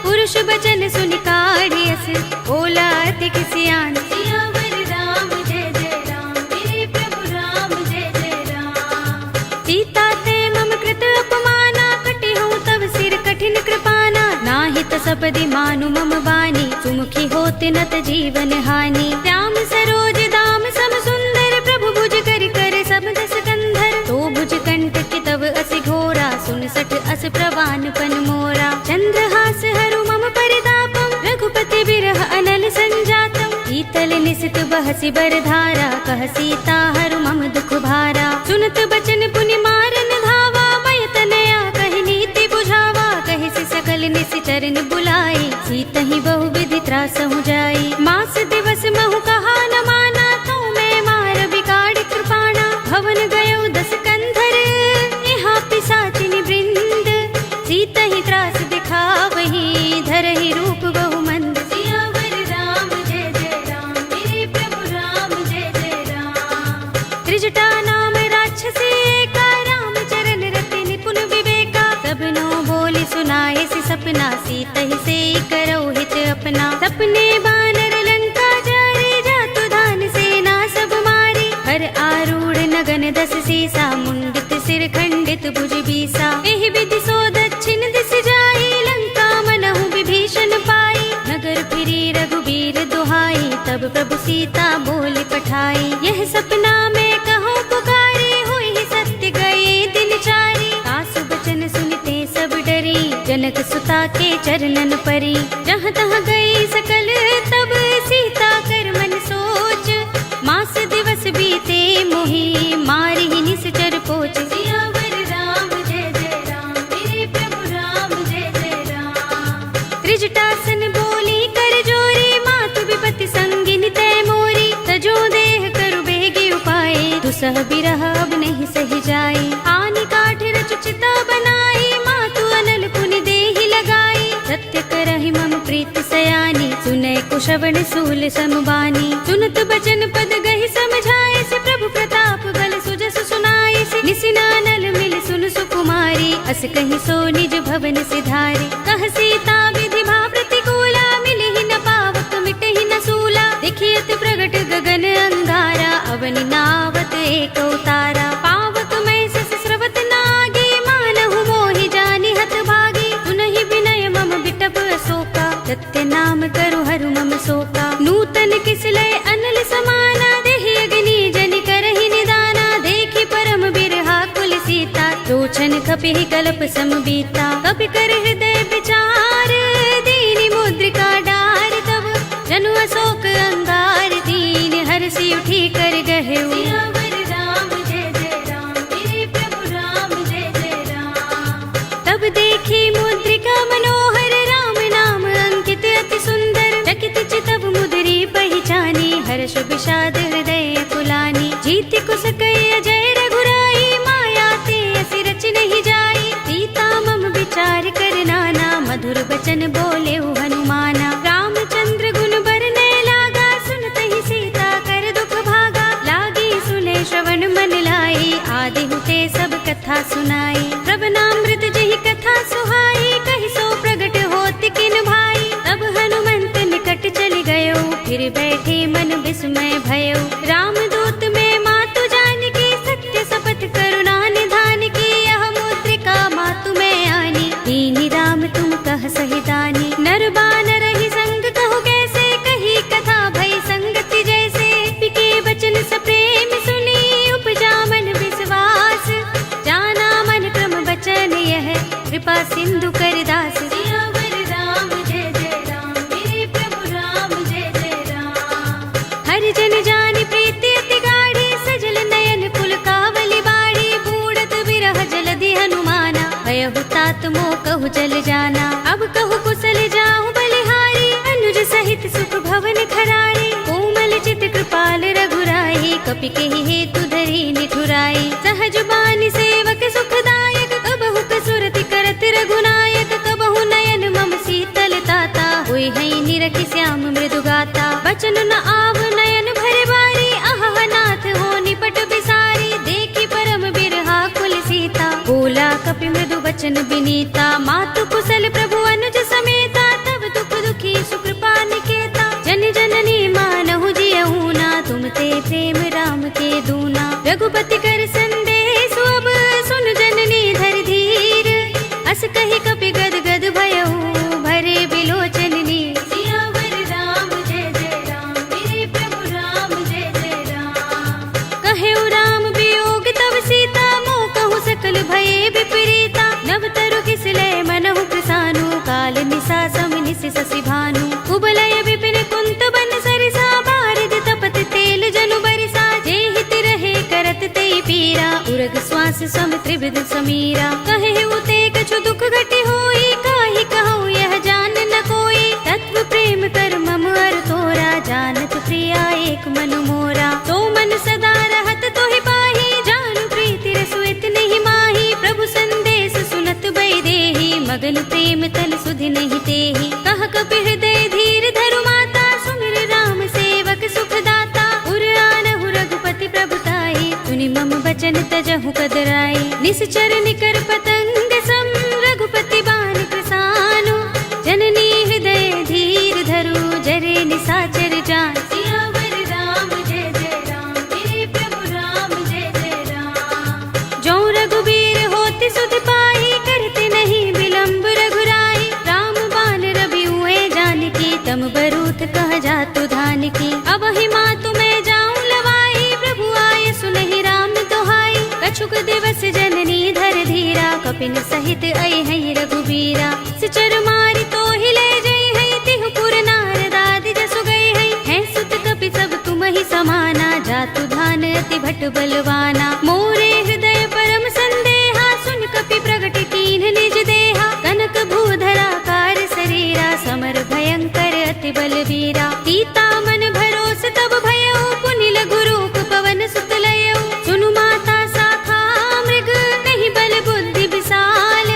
पुरुष बचन सुन काढ़ियस, बोला अति किसियान। सियावर राम जय जय राम, मेरे प्रभु राम जय जय राम। सीता ते मम कृत अपमाना, कटे हूँ तब सिर कठिन कृपाना। नाहित सपदि मानु मम बानी, सुमुखी होत नत जीवन हानि। श्याम सरोज दाम सम सुंदर, प्रभु भुज कर कर सब दस कंधर। तो भुज कंठ की तब अस घोरा, सुन सठ अस प्रवान पन मोरा। चंद्रहास हरु मम परितापम, रघुपति बिरह अनल संजातम। शीतल निसित बहसि बरधारा, कह सीता हरु मम दुख भारा। सुनत बचन पुनि मारन धावा, मय तनया कहि नीति बुझावा। कहि सकल निसि चरण बुलाई, सीतहि बहु विधि त्रास हो जाई। मास दिवस महु कहा न माना, तो मैं मार बिगाड़ कृपाणा। भवन गयो 10 कंधर, यहाँ पिशाचिनी वृंद। सीत ही त्रास दिखा वही, धरहि रूप बहु मंद। सियावर राम जय जय राम, मेरे प्रभु राम जय जय राम। त्रिजटा नाम राक्षसी का, राम चरण रति निपुण विवेका। सबनो बोली सुनाए सि सपना, सीत ही से करो हित अपना। सपने बानर लंका जारे, जातु धान सेना सब मारी। हर आरूढ़ नगन 10 सीसा, मुंडित सिर खंडित भुज बीसा। एहि विधि सो दक्षिण दिस जाई, लंका मनहु विभीषण पाई। नगर फिरी रघुबीर दुहाई, तब प्रभु सीता बोली पठाई। यह सपना में कहो पुकारी, हुई सत्य गए दिन चारी। सासु बचन सुनते सब डरी, जनक सुता के चरणन परी। जहाँ तहाँ गई सकल तब, सीता कर मन सोच। मास दिवस बीते मोही, मारी ही निश्चर पोच। सियावर राम जय जय राम, मेरे प्रभु राम जय जय राम। त्रिजटासन बोली कर जोरी, मातु विपत्ति संगिनी तय मोरी। तजो देह करु बेगी उपाय, दुसह बिरह अब नहीं सही जाए। आनी काठ रचु चिता बनाई, मातु अनल पुनि देहि लगाई। सत्य करहि मम प्रीति सयानी, सुनै कुशवण सूल समबानी। सुनत बचन पद गहि समझाए, से प्रभु प्रताप बल सुजस सुनाए। से निसिनानल मिल सुन सुकुमारी, अस कहि सो निज भवन सिधारी। कह सीता विधि भा प्रतिकूला, मिलहि न पावक मिटहि न सूला। देखियत प्रगट गगन अंगारा, अवनि नावत एक उतारा। पावक मैं सस स्रवत नागे, मानहु मोहि जानि हत भागी। सुनहि विनय मम बिटप अशोका, सत्य नाम करु हरु मम शोका। नूतन किसलय अनल समाना, देहि अग्नि जनि करहि निदाना। देखि परम बिरहा कुल सीता, लोचन कपिहि कल्प समबीता। कपि कर हृदय विचार, दीनि मुद्रिका डार। तब जनु अशोक अंगार, दीन हरषि उठी कर गहेउ। सियावर राम जय जय राम, मेरे प्रभु राम जय जय राम। तब देखी मुद्रिका मनोहर, राम नाम अंकित अति सुंदर। चकित चितव मुद्री पहिचानी, हर्ष विषाद हृदय कुलानी। जीति कुस कई अजय रघुराई, माया ते असि रच नहीं जाई। सीता मम विचार कर नाना, मधुर बचन बोले हनुमाना। रामचंद्र गुण बरने लागा, सुनत ही सीता कर दुख भागा। लागी सुने श्रवण मन लाई, आदि हुते सब कथा सुनाई। प्रभनामृत जहि कथा सुहाई, कहि सो प्रगट होत किन भाई। तब हनुमंत निकट चल गयो, फिर बैठे मन विस्मय भयो। रामदूत में मातु जानकी, सत्य शपथ करुणा निधान की। यह मुद्रिका मातु में आनी, दीनि राम तुम कह सहितानी। नर बानर ही संग कहु कैसे, कही कथा भई संगति जैसे। पिके बचन सप्रेम सुनी, उपजा मन विश्वास। जाना मन क्रम बचन यह, कृपा सिंधु कर दास। सियावर राम जय जय राम, मेरे प्रभु राम जय जय राम। हर जन जानि प्रीति अति गाढ़ी, सजल नयन पुलकावली बाड़ी। बूढ़त बिरह जलधि हनुमाना, भयहु तात मोह कहु जल जाना। अब कहु कुशल जाहु बलिहारी, अनुज सहित सुख भवन खरारी। कोमल चित कृपाल रघुराई, कपि केहि हेतु धरि निठुराई। सहज बानी सेवक सुखदायक, कबहु कसुरति करत रघुनायक। कबहु नयन मम शीतल ताता, होई है निरखि श्याम मृदु गाता। बचन न आव नयन भरे बारी, आह नाथ हो निपट बिसारी। देखि परम बिरहा कुल सीता, बोला कपि मृदु बचन विनीता। मातु कुशल प्रभु अनुज समेता, तब दुख दुखी सुकृपा निकेता। जन जननी मानहु जियहु ना, तुम ते प्रेम राम के दूना। रघुपति कर संदेश अब, सुन जननी धर धीर। अस कहि कपि गद गद भयहु, भरे बिलोचन नीर। सियावर राम जय जय राम, मेरे प्रभु राम जय जय राम। कहेउ राम वियोग तब सीता, मोह कहु सकल भये विपरीता। नव तरु किसलय मनहु कृसानु, काल निसा सम निसि शशि भानु। कुबलय विपिन कुंत बन सरिसा, बारिद तपत तेल जनु बरिसा। जे हित रहे करत ते पीरा, उरग श्वास सम त्रिविध समीरा। कहेउ ते कछु दुख घटि होई, काहि कहूँ यह जान न कोई। तत्व प्रेम कर प्रेम तन सुध नहीं तेहि। कह कपि हृदय धीर धरु माता, सुमिर राम सेवक सुखदाता। उर आनहु रघुपति प्रभुताई, सुनि मम बचन तजहु कदराई। निश्चर निकर पतंग सम, रघुपति बाण कृसानु। जननी हृदय धीर धरु, जरे निसाचर जान। सियावर राम जय जय राम, मेरे प्रभु राम जय जय राम। जो रघुबीर होति सुध पाई, करते नहीं विलंब रघुराई। राम बाण रवि हुए जानकी, तम बरूथ कह जातु धान की। अब ही मातु मैं जाऊं लवाई, प्रभु आए सुनहि राम दोहाई। कछुक दिवस जननी धर धीरा, कपिन सहित आई है रघुबीरा। सिचर मारि तो हिले जई है, तिहु पुर नारद आदि जसु गई है। हैं सुत कपि सब तुम ही समाना, जातु धान अति भट बलवाना। मोरे हृदय परम संदेहा, सुन कपि प्रगट कीन्ह निज देहा। कनक भूधरा कार शरीरा, समर भयंकर अति बलवीरा। सीता मन भरोस तब भयउ, पुनि लघु रूप पवन सुत लयउ। सुनु माता साखा मृग, नहीं बल बुद्धि विशाल।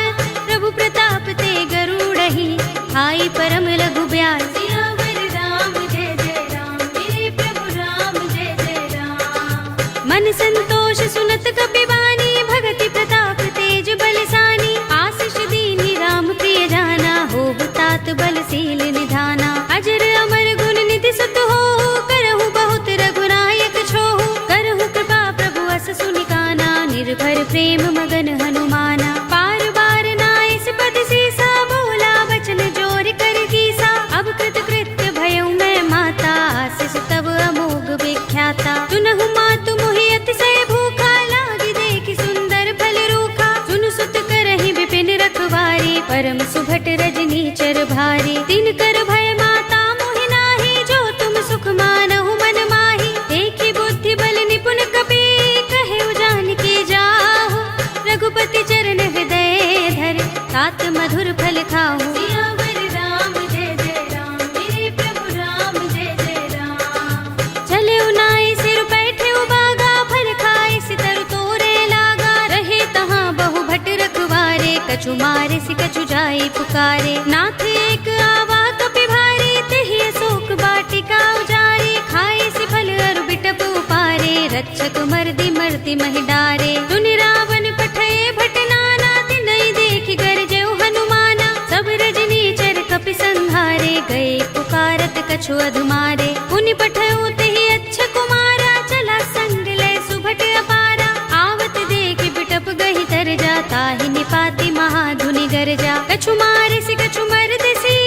प्रभु प्रताप ते गरुड़हि, हाई परम लघु ब्याल। सियावर राम जय जय राम, मेरे प्रभु राम जय जय राम। मन संतोष सुनत कपि बानी, भगति प्रताप तेज बलसानी। आशीष दीनि राम प्रिय जाना, होवु तात बलशील निधाना। अजर अमर गुण निधि सुत होहु, करहु बहुत रघुनायक छोहु। करहु कृपा प्रभु अस सुनि काना, निर्भर प्रेम मगन हनुमाना। पार बार नाइस पद सीसा, बोला वचन जोर कर कीसा। अब कृत कृत्य भयउ मैं माता, आशीष तब अमोघ विख्याता। सुनहु मातु मोहि अतिशय भूखा, लागी देखि सुंदर फल रूखा। सुन सुत करहि विपिन रखवारी, परम सुभट रजनी चर भारी। तिन कर भय माता मोहि नाहि, जो तुम सुख मानहु मन माहि। देखि बुद्धि बल निपुण कपि, कहे जानकी जाहु। रघुपति चरण हृदय धर, तात मधुर फल खाहु। सियावर राम जय जय राम, मेरे प्रभु राम जय जय राम। चले नाई सिर बैठे उबागा, फल खाए सितर तोरे लागा। रहे तहाँ बहु भट रखवारे, कछु मारे सि कछु जाई पुकारे। नाथ एक आवा कपि भारी, तेहि अशोक वाटिका उजारे। खाए सि फल अरु बिटप उपारे, रक्षक मर्दि मर्दि महि डारे। सुनि रावण पठय भट नाना, तिनहि देखि गरजेउ हनुमाना। सब रजनी चर कपि संहारे, गए पुकारत कछु अधुमारे। पुनि पठयउ तेहि अच्छ कुमारा, चला संग लय सुभट अपारा। आवत देखि बिटप गहि तर जा, ताहि निपाति महाधुनि गरजा। कछु मारे सि कछु मरदसी,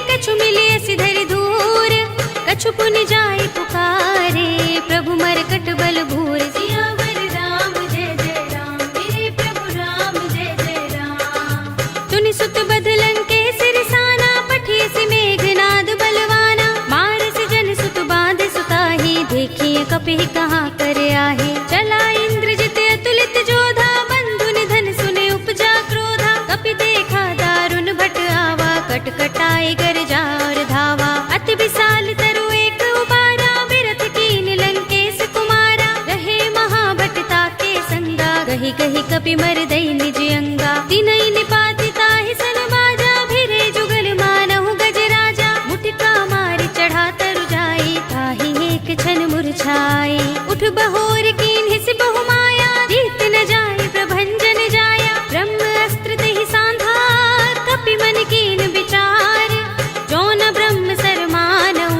कछु मिलिय सि धरि धूर। कछु पुनि जाई पुकारे, प्रभु मरकट बल भूर। सियावर राम जय जय राम, मेरे प्रभु राम जय जय राम। तुनि सुत बदलन के सिरसाना, पठिय सि मेघनाद बलवाना। मारस जन सुत बांध सुताही, देखिए कपि कहाँ कर आहे। चला इंद्रजित अतुलित जोधा, बंधु निधन सुने उपजा क्रोधा। कपि देखा दारुण भट आवा, कट कटाई गरजा और धावा। अति विशाल तरु एक उबारा, बिरथ कीन लंकेश कुमारा। रहे महाभट ताके संगा, गहि गहि कपि मरदई निज अंगा। तिनहि निपाति ताहि सन बाजा, भिरे जुगल मानहु गज राजा। मुटिका मारि चढ़ा तरु जाई, ताहि एक क्षण मुरझाई। उठ बहोर कीन्हि सि बहु माया, जीत न जाय प्रभंजन जाया। ब्रह्म अस्त्र तेहि सांधा, कपि मन कीन विचार। जो न ब्रह्म सर मानहु,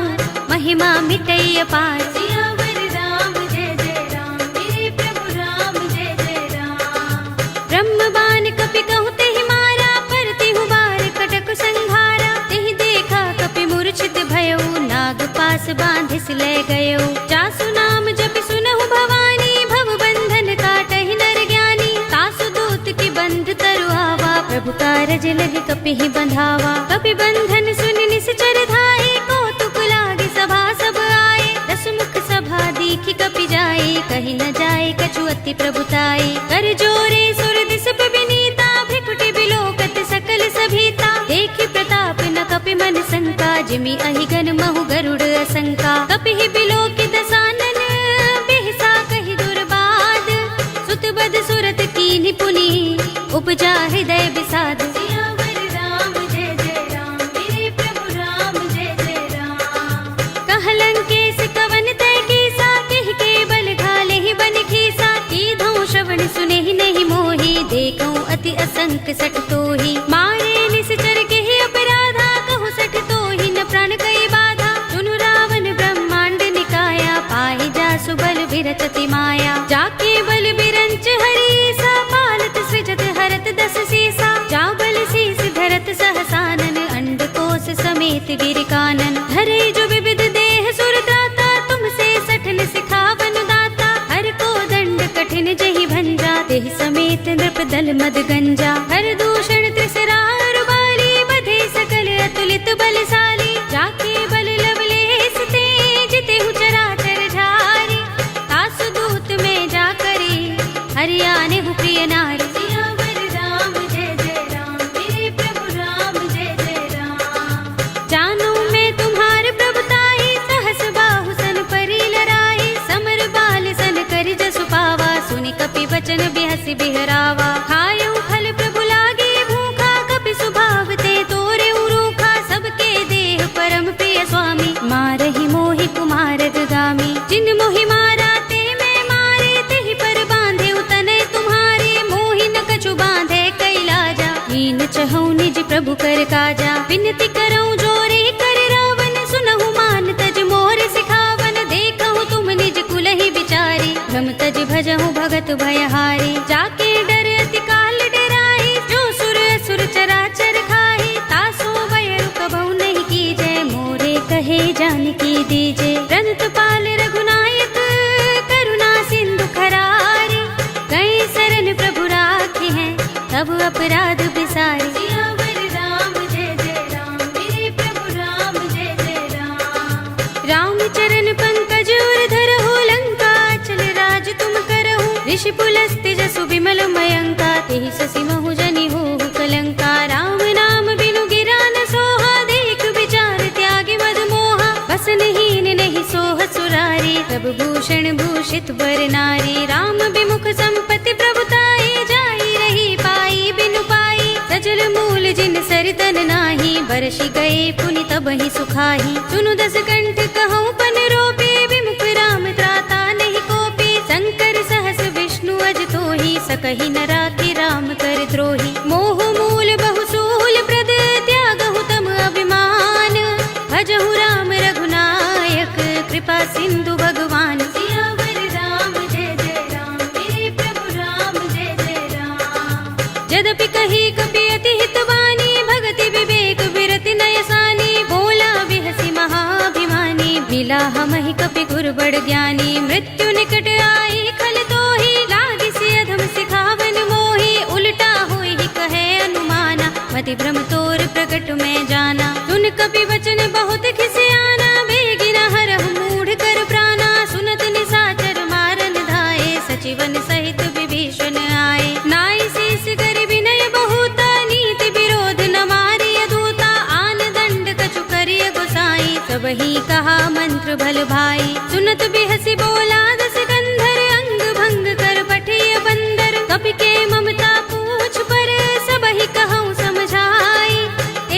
महिमा मिटई अपार। सियावर राम जय जय राम, मेरे प्रभु राम जय जय राम। ब्रह्म बाण कपि कहु तेहि मारा, पर तिहु बार कटक संघारा। तेहि देखा कपि मूर्छित भयउ, नाग पास बांधिस ले गयउ। जासु नाम जपि सुनहु भवानी, भव बंधन काटहि नर ज्ञानी। तासु दूत की बंध तरु आवा, प्रभु कारज लग कपि ही बंधावा। कपि बंधन सुनि निश्चर धाये, कौतुक लागे सभा सब आए। दस मुख सभा दीखि कपि जाई, कहि न जाए कछु अति प्रभुताई। कर जोरे सुर दिस विनीता, भ्रिकुटि बिलोकत सकल सभीता। देखि प्रताप न कपि मन शंका, जिमि अहिगन महु गरुड़ असंका। कपि बिलोकि दसानन, बिहसा कहि दुर्बाद। सुत बद सुरत कीन्हि पुनि, उपजा हृदय विषाद। सियावर राम असंख्य सठ तो ही मारे निश्चर के ही अपराधा कहु सठ तो ही न प्राण कई बाधा सुनु रावण ब्रह्मांड निकाया पाहि जासु बल विरचति माया जाके बल बिरंच हरीसा पालत सृजत हरत दस सीसा जा बल शीस धरत सहसानन अंड कोश समेत गिर कानन धरे जो विविध देह सुर दाता तुमसे सठन सिखावन दाता हर को दंड कठिन जहि भंजा देह समेत नृप दल मद गंजा हर दूषण त्रिसरार बाली बधे सकल अतुलित बलशाली जाके बल लवलेस ते जिते हु चराचर झारी तासु दूत में जा करे हरियाने हु प्रिय नारी सियावर राम जय जय राम मेरे प्रभु राम जय जय राम जानो मैं तुम्हार प्रभुताई सहस बाहु सन परी लराई समर बाल सन करि जसु पावा सुनि कपि वचन बिहसि बिहरावा खायउ फल प्रभु लागे भूखा कपि सुभाव ते तोरे उरूखा सबके देह परम प्रिय स्वामी मारहि मोहि कुमार गामी जिन मोहि मारा ते मैं मारे तेहि पर बांधे उतने तुम्हारे मोहि न कछु बांधे कैलाजा हीन चहु निज प्रभु कर काजा विनती करऊं जोरे कर रावण सुनहु मान तज मोर सिखावन देखहु तुम निज कुलहि बिचारी भ्रम तज भजहु भगत भयहारी जाके डर अति काल डराई जो सुर असुर चराचर खाई तासो भय कबहु नहीं कीजय मोरे कहे जानकी दीजे रंत पाल रघुनायक करुणा सिंधु खरारी कई शरण प्रभु राखे हैं तब अपराध बिसारी सियावर राम जय जय राम मेरे प्रभु राम जय जय राम राम चरण पंकज उर धरहु लंका चल राज तुम करहु ऋषि पुलस्त्य जसु विमल मयंका तेहि ससि महु जनि होहु कलंका राम नाम बिनु गिरा न सोहा देख विचार त्यागी मद मोहा बसन हीन नहीं सोह सुरारी तब भूषण भूषित बर नारी राम विमुख संपत्ति प्रभुताई जाई रही पाई बिनु पाई सजल मूल जिन सरितन नाही बरसि गए पुनि तबहि सुखाही सुनु दस कंठ कहूँ पन रोपे विमुख राम त्राता नहीं कोपे शंकर सहस विष्णु अज तोहि सकहि न राखि राम कर द्रोही मोह मूल बहुसूल प्रद त्यागहु तम अभिमान भजहु राम रघुनायक कृपा सिंधु भगवान सियावर राम जय जय राम मेरे प्रभु राम जय जय राम यद्यपि कही कपि अति हितवानी भगति विवेक विरति नयसानी बोला बिहसि महाभिमानी मिला हमहि कपि गुर बड़ ज्ञानी मृत्यु निकट आई खल तोहि लागिसि अधम सिखावन मोहि उल्टा होई कहे अनुमाना मति भ्रम तोर प्रकट में जाना सुन कपि वचन बहुत खिसियाना बेगिना हरहु मूढ़ कर प्राणा सुनत निसाचर मारन धाये सचिवन सहित विभीषण आए नाई शीस कर विनय बहुता नीति विरोध न मारिय दूता आन दंड कछु करिय गोसाई सब ही कहा मंत्र भल भाई सुनत बिहसि बोला दस कंधर अंग भंग कर पठिय बंदर कपि के ममता पूछ पर सब ही कहूँ समझाई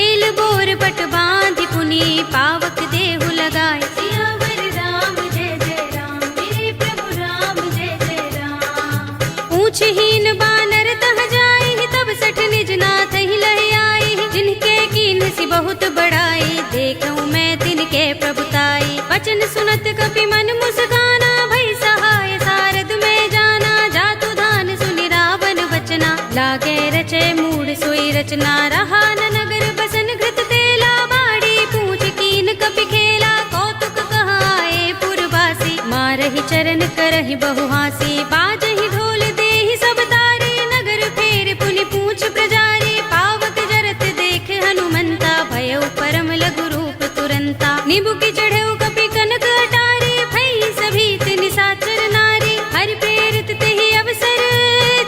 एल बोर पट बांधि पुनि पावक देहु लगाए सियावर राम जय जय राम मेरे प्रभु राम जय जय राम ऊंचहीन बानर तह जाए तब सठ निज नाथ ही लहि आई जिनके कीन सी बहुत बड़ाई देखूं मैं तिनके प्रभुताई वचन सुनत कपि मन मुस्काना भई सहाय सारद में जाना जातु धान सुनि रावण वचना लागे रचे मूड सोई रचना रहा न नगर बसन घृत तेला बाड़ी पूछ कीन कपि खेला कौतुक कहाए पुरवासी मारहि चरण करहि बहुहासी बाजहि ढोल देहि सब तारे नगर फेर पुनि पूछ प्रजारी पावक जरत देख हनुमंता भयउ परम लघु रूप तुरंता निबुकि चढ़ऊ कपि कनक अटारी भई सभीत निसाचर नारी हरि प्रेरित तेहि अवसर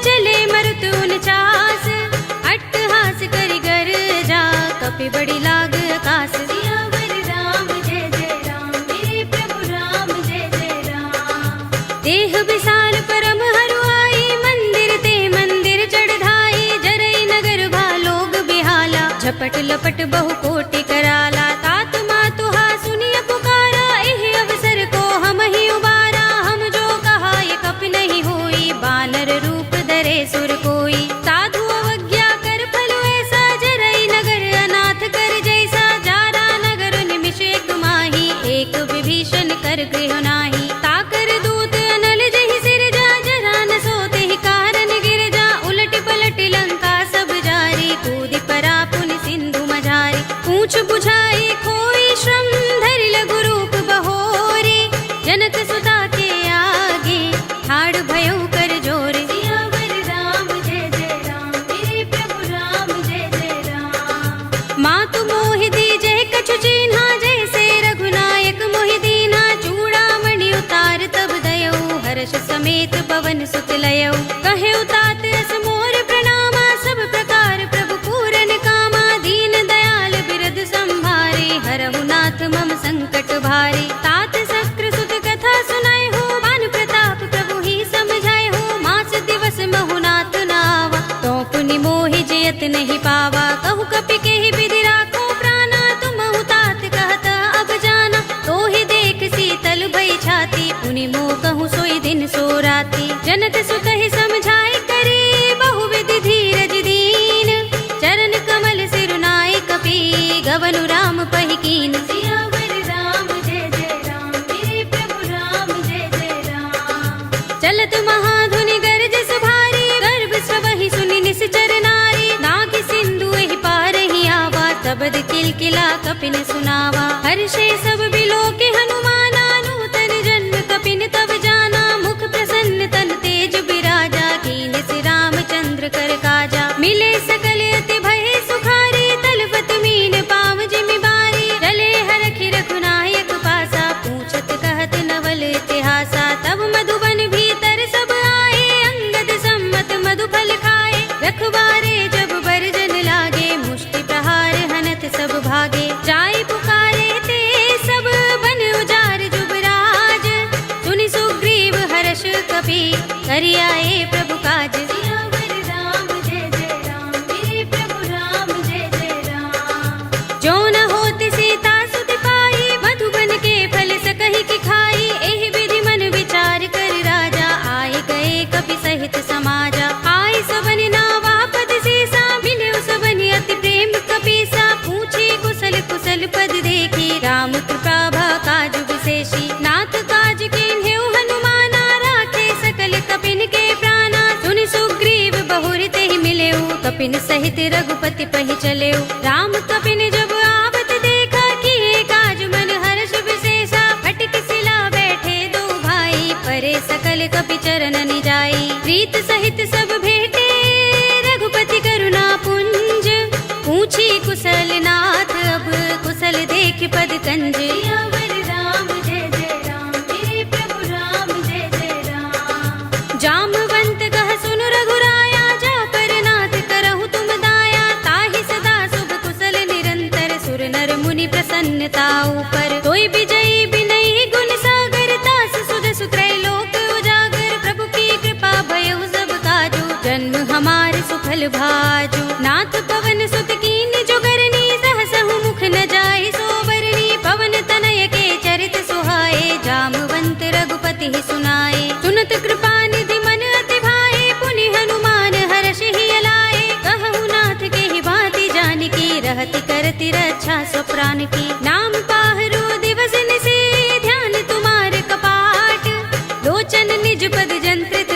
चले मरुत उनचास अट्टहास करि गर जा कपि बड़ी लाग आकाश सियावर राम जय जय राम मेरे प्रभु राम जय जय राम देह विशाल परम हरुआई मंदिर ते मंदिर चढ़ाई जरई नगर भालोग बिहाला झपट लपट बहु कोटि कराला तात मातुहा सुनिय पुकारा एहि अवसर को हम ही उबारा हम जो कहा ये कपि नहीं होई बानर रूप धरे सुर कोई साधु अवज्ञ हर्ष समेत पवन सुत लयौ। कहे तात अस मोर प्रणामा, सब प्रकार प्रभु पूरन कामा। दीन दयाल बिरद संभारे, हरहु नाथ मम संकट भारे। तात शक्र सुत कथा सुनाए हो, बान प्रताप प्रभु ही समझाए हो। मास दिवस महु नाथ नावा, तो पुनि मोहि जयत नहीं पावा। कहु कपि केहि विधि राखो प्राणा, तुमहु तात कहत अब जाना। तो ही देख शीतल भई छाती, पुनि मोह कहूँ सोई दिन सो राती। जनक सुत ही समझाए करे, बहुविधि धीरज दीन। चरण कमल सिरुनाए कपि, गवनु राम पहि कीन। सियावर राम जय जय राम, मेरे प्रभु राम जय जय राम। चलत महाधुनि गरज सुभारी, गर्भ सबहि सुनि निश्चर नारी। नाग सिंधु एहि पार ही आवा, तबद किलकिला कपिन सुनावा। हर्षे सब बिलोके हनुमाना, नूतन जन्म कपिन तब जाना। मुख प्रसन्न तन तेज बिराजा, कीन से रामचंद्र कर काजा। मिले सकल अति भय सुखारी, तलवत मीन पाव जिमि बारी। रले हरखि रघुनायक पासा, पूछत कहत नवल इतिहासा। तब मधुबन भीतर सब आए, अंगद सम्मत मधु फल खाए। रखवारे जब बरजन लागे, मुष्टि प्रहार हनत सब भागे। जाय पुकारे ते सब बन उजार जुबराज, सुनि सुग्रीव हर्ष कपि करि आए प्रभु काज। सियावर राम जय जय राम, मेरे प्रभु राम जय जय राम। जो न होत सीता सुत पाई, मधुबन के फल सकहि की खाई। एहि विधि मन विचार कर राजा, आए गए कपि सहित समाजा। आए सबनि नावा पद सीसा, मिले सबनि अति प्रेम कपीसा। पूछी कुशल कुशल पद देखी, राम कृपा भा काज विशेषी। नाथ काज कीन्हेउ हनुमाना, राखे सकल कपिन के प्राणा। सुनि सुग्रीव बहुर तेहि मिलेउ, कपिन सहित रघुपति पहि चलेउ। राम कपिन जब आवत देखा, किए काज मन हर्ष विशेषा। फटक सिला बैठे दो भाई, परे सकल कपि चरण निजाई। प्रीत सहित सब भेटे, रघुपति करुणा पुंज। पूछी कुशल नाथ अब, कुशल देख पद कंज। सियावर राम जय जय राम, मेरे प्रभु राम जय जय राम। जामवंत कह सुन रघुराया, जा पर नाथ करहु तुम दाया। ताहि सदा शुभ कुशल निरंतर, सुर नर मुनि प्रसन्नता ऊपर। तोय विजयी बिनयी गुण सागर, तास सुजसु त्रैलोक उजागर। प्रभु की कृपा भयउ सब काजू, जन्म हमार सुफल भाजू। नाथ पवन सुत कीन जो करनी, सहसहु मुख न जाय सोबरनी। पवन तनय के चरित सुहाए, जामवंत रघुपति ही सुनाए। सुनत कृपा निधि मन अति भाए, पुनि हनुमान हर्ष ही अलाए। कहु नाथ के ही भांति जानकी, रहति करति रक्षा सो प्राण की। नाम पाहरो दिवस निशि, ध्यान तुम्हारे कपाट। लोचन निज पद जंत्रित